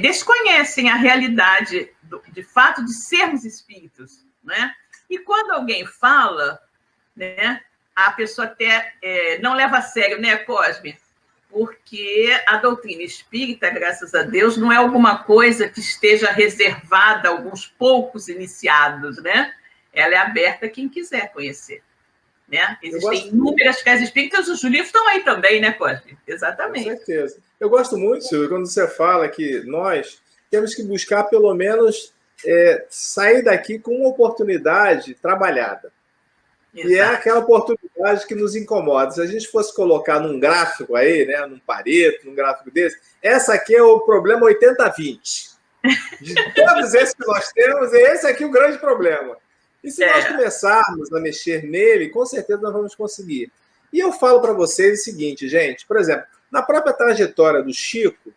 desconhecem a realidade de fato de sermos espíritos, né? E quando alguém fala, né, a pessoa até não leva a sério, né, Cosme? Porque a doutrina espírita, graças a Deus, não é alguma coisa que esteja reservada a alguns poucos iniciados, né? Ela é aberta a quem quiser conhecer. Né? Existem inúmeras casas espíritas, os livros estão aí também, né, Cosme? Exatamente. Com certeza. Eu gosto muito, Silvia, quando você fala que nós temos que buscar, pelo menos, sair daqui com uma oportunidade trabalhada. Exato. E é aquela oportunidade que nos incomoda. Se a gente fosse colocar num gráfico aí, né, num Pareto, num gráfico desse, essa aqui é o problema 80-20. De todos esses que nós temos, esse aqui é o grande problema. E se nós começarmos a mexer nele, com certeza nós vamos conseguir. E eu falo para vocês o seguinte, gente, por exemplo, na própria trajetória do Chico,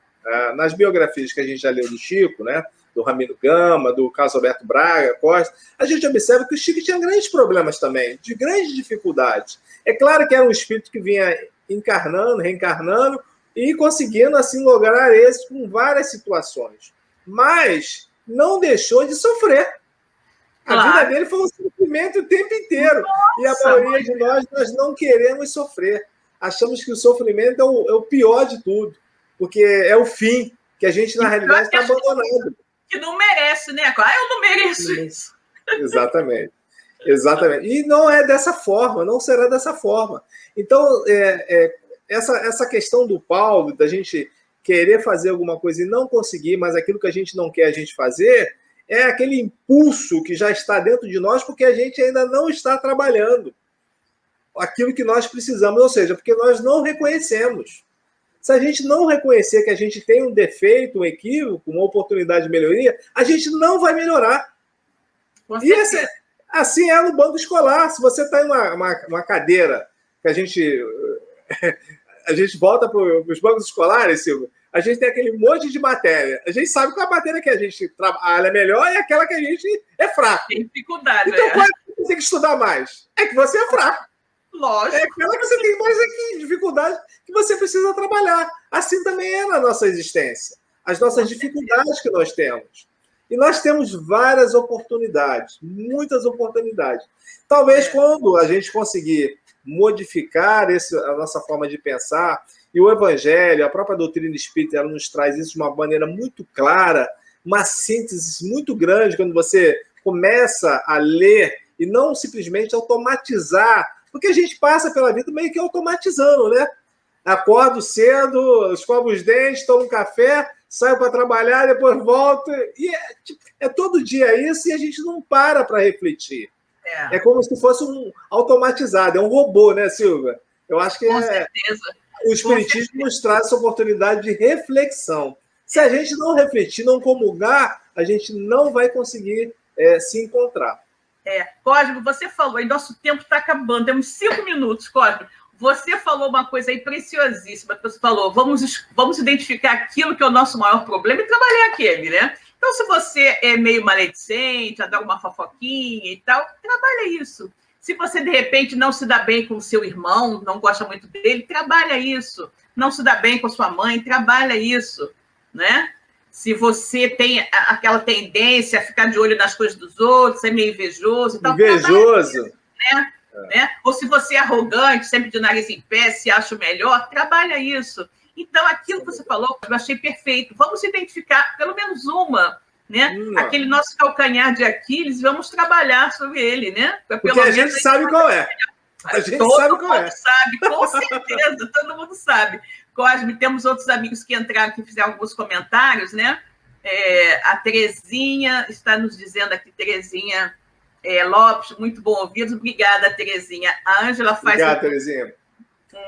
nas biografias que a gente já leu do Chico, né, do Ramiro Gama, do Carlos Alberto Braga, Costa, a gente observa que o Chico tinha grandes problemas também, de grandes dificuldades. É claro que era um espírito que vinha encarnando, reencarnando e conseguindo, assim, lograr êxito com várias situações. Mas não deixou de sofrer. A vida dele foi um sofrimento o tempo inteiro. Nossa, e a maioria de nós não queremos sofrer. Achamos que o sofrimento é o pior de tudo, porque é o fim, que a gente, na realidade, está abandonado. Que não merece, né? Eu não mereço isso. Exatamente. Exatamente. E não é dessa forma, não será dessa forma. Então, essa questão do Paulo, da gente querer fazer alguma coisa e não conseguir, mas aquilo que a gente não quer a gente fazer, é aquele impulso que já está dentro de nós porque a gente ainda não está trabalhando aquilo que nós precisamos, ou seja, porque nós não reconhecemos. Se a gente não reconhecer que a gente tem um defeito, um equívoco, uma oportunidade de melhoria, a gente não vai melhorar. E assim é no banco escolar. Se você está em uma cadeira que a gente volta para os bancos escolares, Silvio, a gente tem aquele monte de matéria. A gente sabe qual a matéria que a gente trabalha melhor é aquela que a gente é fraco. Tem dificuldade. Então, qual é que você tem que estudar mais? É que você é fraco. Lógico. É aquela que você tem mais dificuldade que você precisa trabalhar. Assim também é na nossa existência. as nossas dificuldades que nós temos. E nós temos várias oportunidades, muitas oportunidades. Talvez quando a gente conseguir modificar a nossa forma de pensar, e o Evangelho, a própria doutrina espírita, ela nos traz isso de uma maneira muito clara, uma síntese muito grande, quando você começa a ler e não simplesmente automatizar, porque a gente passa pela vida meio que automatizando, né? Acordo cedo, escovo os dentes, tomo um café, saio para trabalhar, depois volto. E é todo dia isso e a gente não para refletir. É como se fosse um automatizado, é um robô, né, Silvia? Eu acho que Com certeza. O Espiritismo nos traz essa oportunidade de reflexão. Se a gente não refletir, não comungar, a gente não vai conseguir se encontrar. Cosmo, você falou, e nosso tempo está acabando, temos 5 minutos, Cosmo. Você falou uma coisa aí preciosíssima, que você falou, vamos identificar aquilo que é o nosso maior problema e trabalhar aquele, né? Então, se você é meio maledicente, adora uma fofoquinha e tal, trabalha isso. Se você, de repente, não se dá bem com o seu irmão, não gosta muito dele, trabalha isso. Não se dá bem com a sua mãe, trabalha isso, né? Se você tem aquela tendência a ficar de olho nas coisas dos outros, é meio invejoso e tal. Invejoso. Isso, né? Ou se você é arrogante, sempre de nariz em pé, se acha o melhor, trabalha isso. Então, aquilo que você falou, eu achei perfeito. Vamos identificar pelo menos uma, né? Aquele nosso calcanhar de Aquiles, vamos trabalhar sobre ele, né? Porque a gente sabe qual é. A gente sabe qual é. Sabe, com certeza, todo mundo sabe. Cosme, temos outros amigos que entraram aqui e fizeram alguns comentários, né? A Terezinha está nos dizendo aqui, Terezinha Lopes, muito bom ouvido. Obrigada, Terezinha. A Ângela faz Terezinha.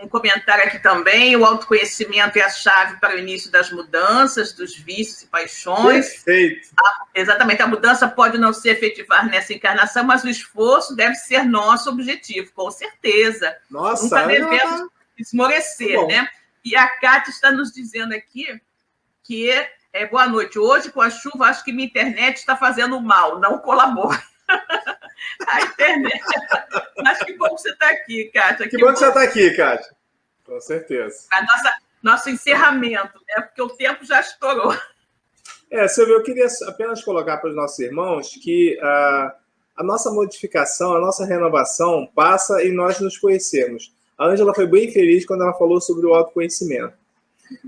Um comentário aqui também. O autoconhecimento é a chave para o início das mudanças, dos vícios e paixões. Perfeito. Exatamente. A mudança pode não se efetivar nessa encarnação, mas o esforço deve ser nosso objetivo, com certeza. Nossa, nunca devemos esmorecer, né? E a Cátia está nos dizendo aqui que boa noite. Hoje, com a chuva, acho que minha internet está fazendo mal, não colabora. A internet. Mas que bom que você está aqui, Cátia. Que bom que você está aqui, Cátia. Com certeza. Nosso encerramento, né? Porque o tempo já estourou. Silvia, eu queria apenas colocar para os nossos irmãos que a nossa modificação, a nossa renovação passa em nós nos conhecermos. A Ângela foi bem feliz quando ela falou sobre o autoconhecimento.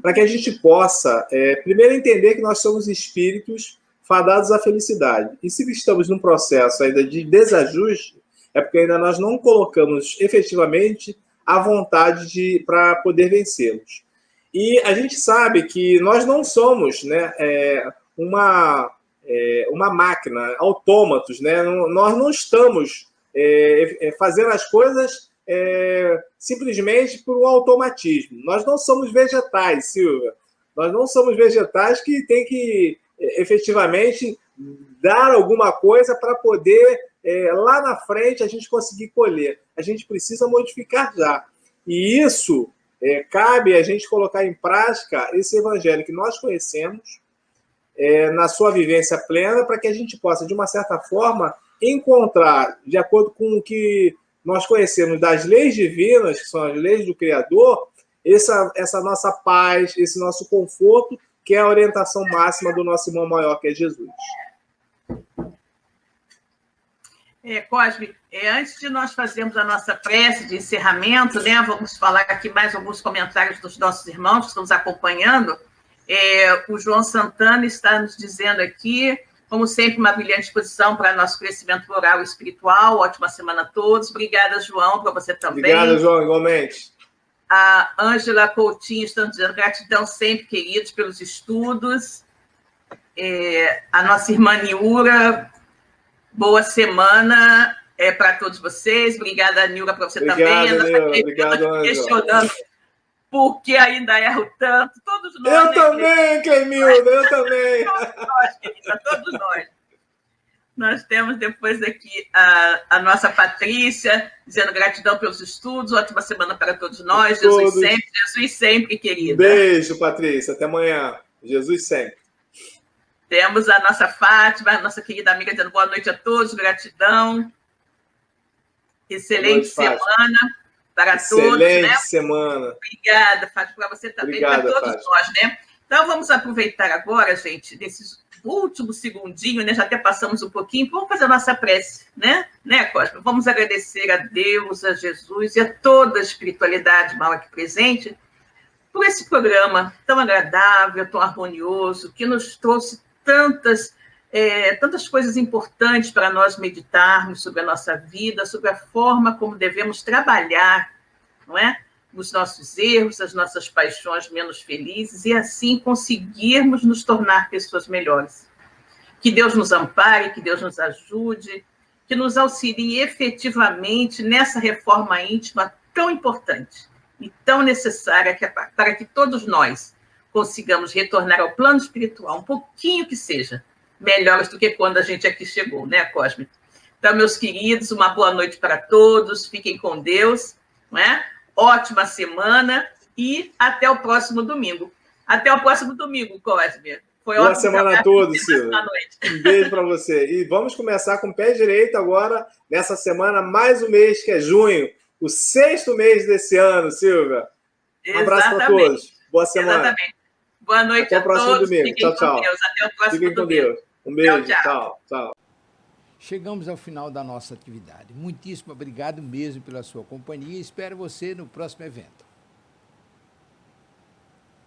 Para que a gente possa, primeiro, entender que nós somos espíritos fadados à felicidade. E se estamos num processo ainda de desajuste, é porque ainda nós não colocamos efetivamente a vontade para poder vencê-los. E a gente sabe que nós não somos, né, uma máquina, autômatos, né? Nós não estamos fazendo as coisas simplesmente por um automatismo. Nós não somos vegetais, Silvia. Nós não somos vegetais que tem que efetivamente dar alguma coisa para poder, lá na frente, a gente conseguir colher. A gente precisa modificar já. E isso cabe a gente colocar em prática esse evangelho que nós conhecemos na sua vivência plena, para que a gente possa, de uma certa forma, encontrar, de acordo com o que nós conhecemos das leis divinas, que são as leis do Criador, essa nossa paz, esse nosso conforto, que é a orientação máxima do nosso irmão maior, que é Jesus. Cosme, antes de nós fazermos a nossa prece de encerramento, né, vamos falar aqui mais alguns comentários dos nossos irmãos que estão nos acompanhando. O João Santana está nos dizendo aqui, como sempre, uma brilhante exposição para nosso crescimento moral e espiritual. Ótima semana a todos. Obrigada, João, para você também. Obrigada, João, igualmente. A Ângela Coutinho está nos dizendo gratidão sempre, queridos, pelos estudos. A nossa irmã Niura, boa semana para todos vocês. Obrigada, Niura, para você também. Obrigado, Ângela. Questionando por que ainda erro tanto. Todos nós. Eu também, Clemilda, eu também. Todos nós, querida, todos nós. Nós temos depois aqui a nossa Patrícia, dizendo gratidão pelos estudos, ótima semana para todos nós, Jesus sempre, querida. Beijo, Patrícia, até amanhã. Jesus sempre. Temos a nossa Fátima, a nossa querida amiga, dizendo boa noite a todos, gratidão. Excelente semana para todos. Excelente semana. Obrigada, Fátima, para você também, para todos nós, né? Então, vamos aproveitar agora, gente, nesses últimos segundinhos, né? Já até passamos um pouquinho, vamos fazer a nossa prece, né, Cosme? Vamos agradecer a Deus, a Jesus e a toda a espiritualidade mal aqui presente por esse programa tão agradável, tão harmonioso, que nos trouxe tantas coisas importantes para nós meditarmos sobre a nossa vida, sobre a forma como devemos trabalhar, não é? Os nossos erros, as nossas paixões menos felizes, e assim conseguirmos nos tornar pessoas melhores. Que Deus nos ampare, que Deus nos ajude, que nos auxilie efetivamente nessa reforma íntima tão importante e tão necessária para que todos nós consigamos retornar ao plano espiritual, um pouquinho que seja, melhores do que quando a gente aqui chegou, né, Cosme? Então, meus queridos, uma boa noite para todos, fiquem com Deus, não é? Ótima semana e até o próximo domingo. Até o próximo domingo, Cosme. Foi boa semana a todos, Silvia. Um beijo para você. E vamos começar com o pé direito agora, nessa semana, mais um mês, que é junho, o 6º mês desse ano, Silvia. Um abraço para todos. Boa semana. Exatamente. Boa noite a todos. Até o próximo domingo. Fiquem tchau. Com Deus. Até o próximo Fiquem domingo. Com Deus. Um beijo. Tchau. Chegamos ao final da nossa atividade. Muitíssimo obrigado mesmo pela sua companhia e espero você no próximo evento.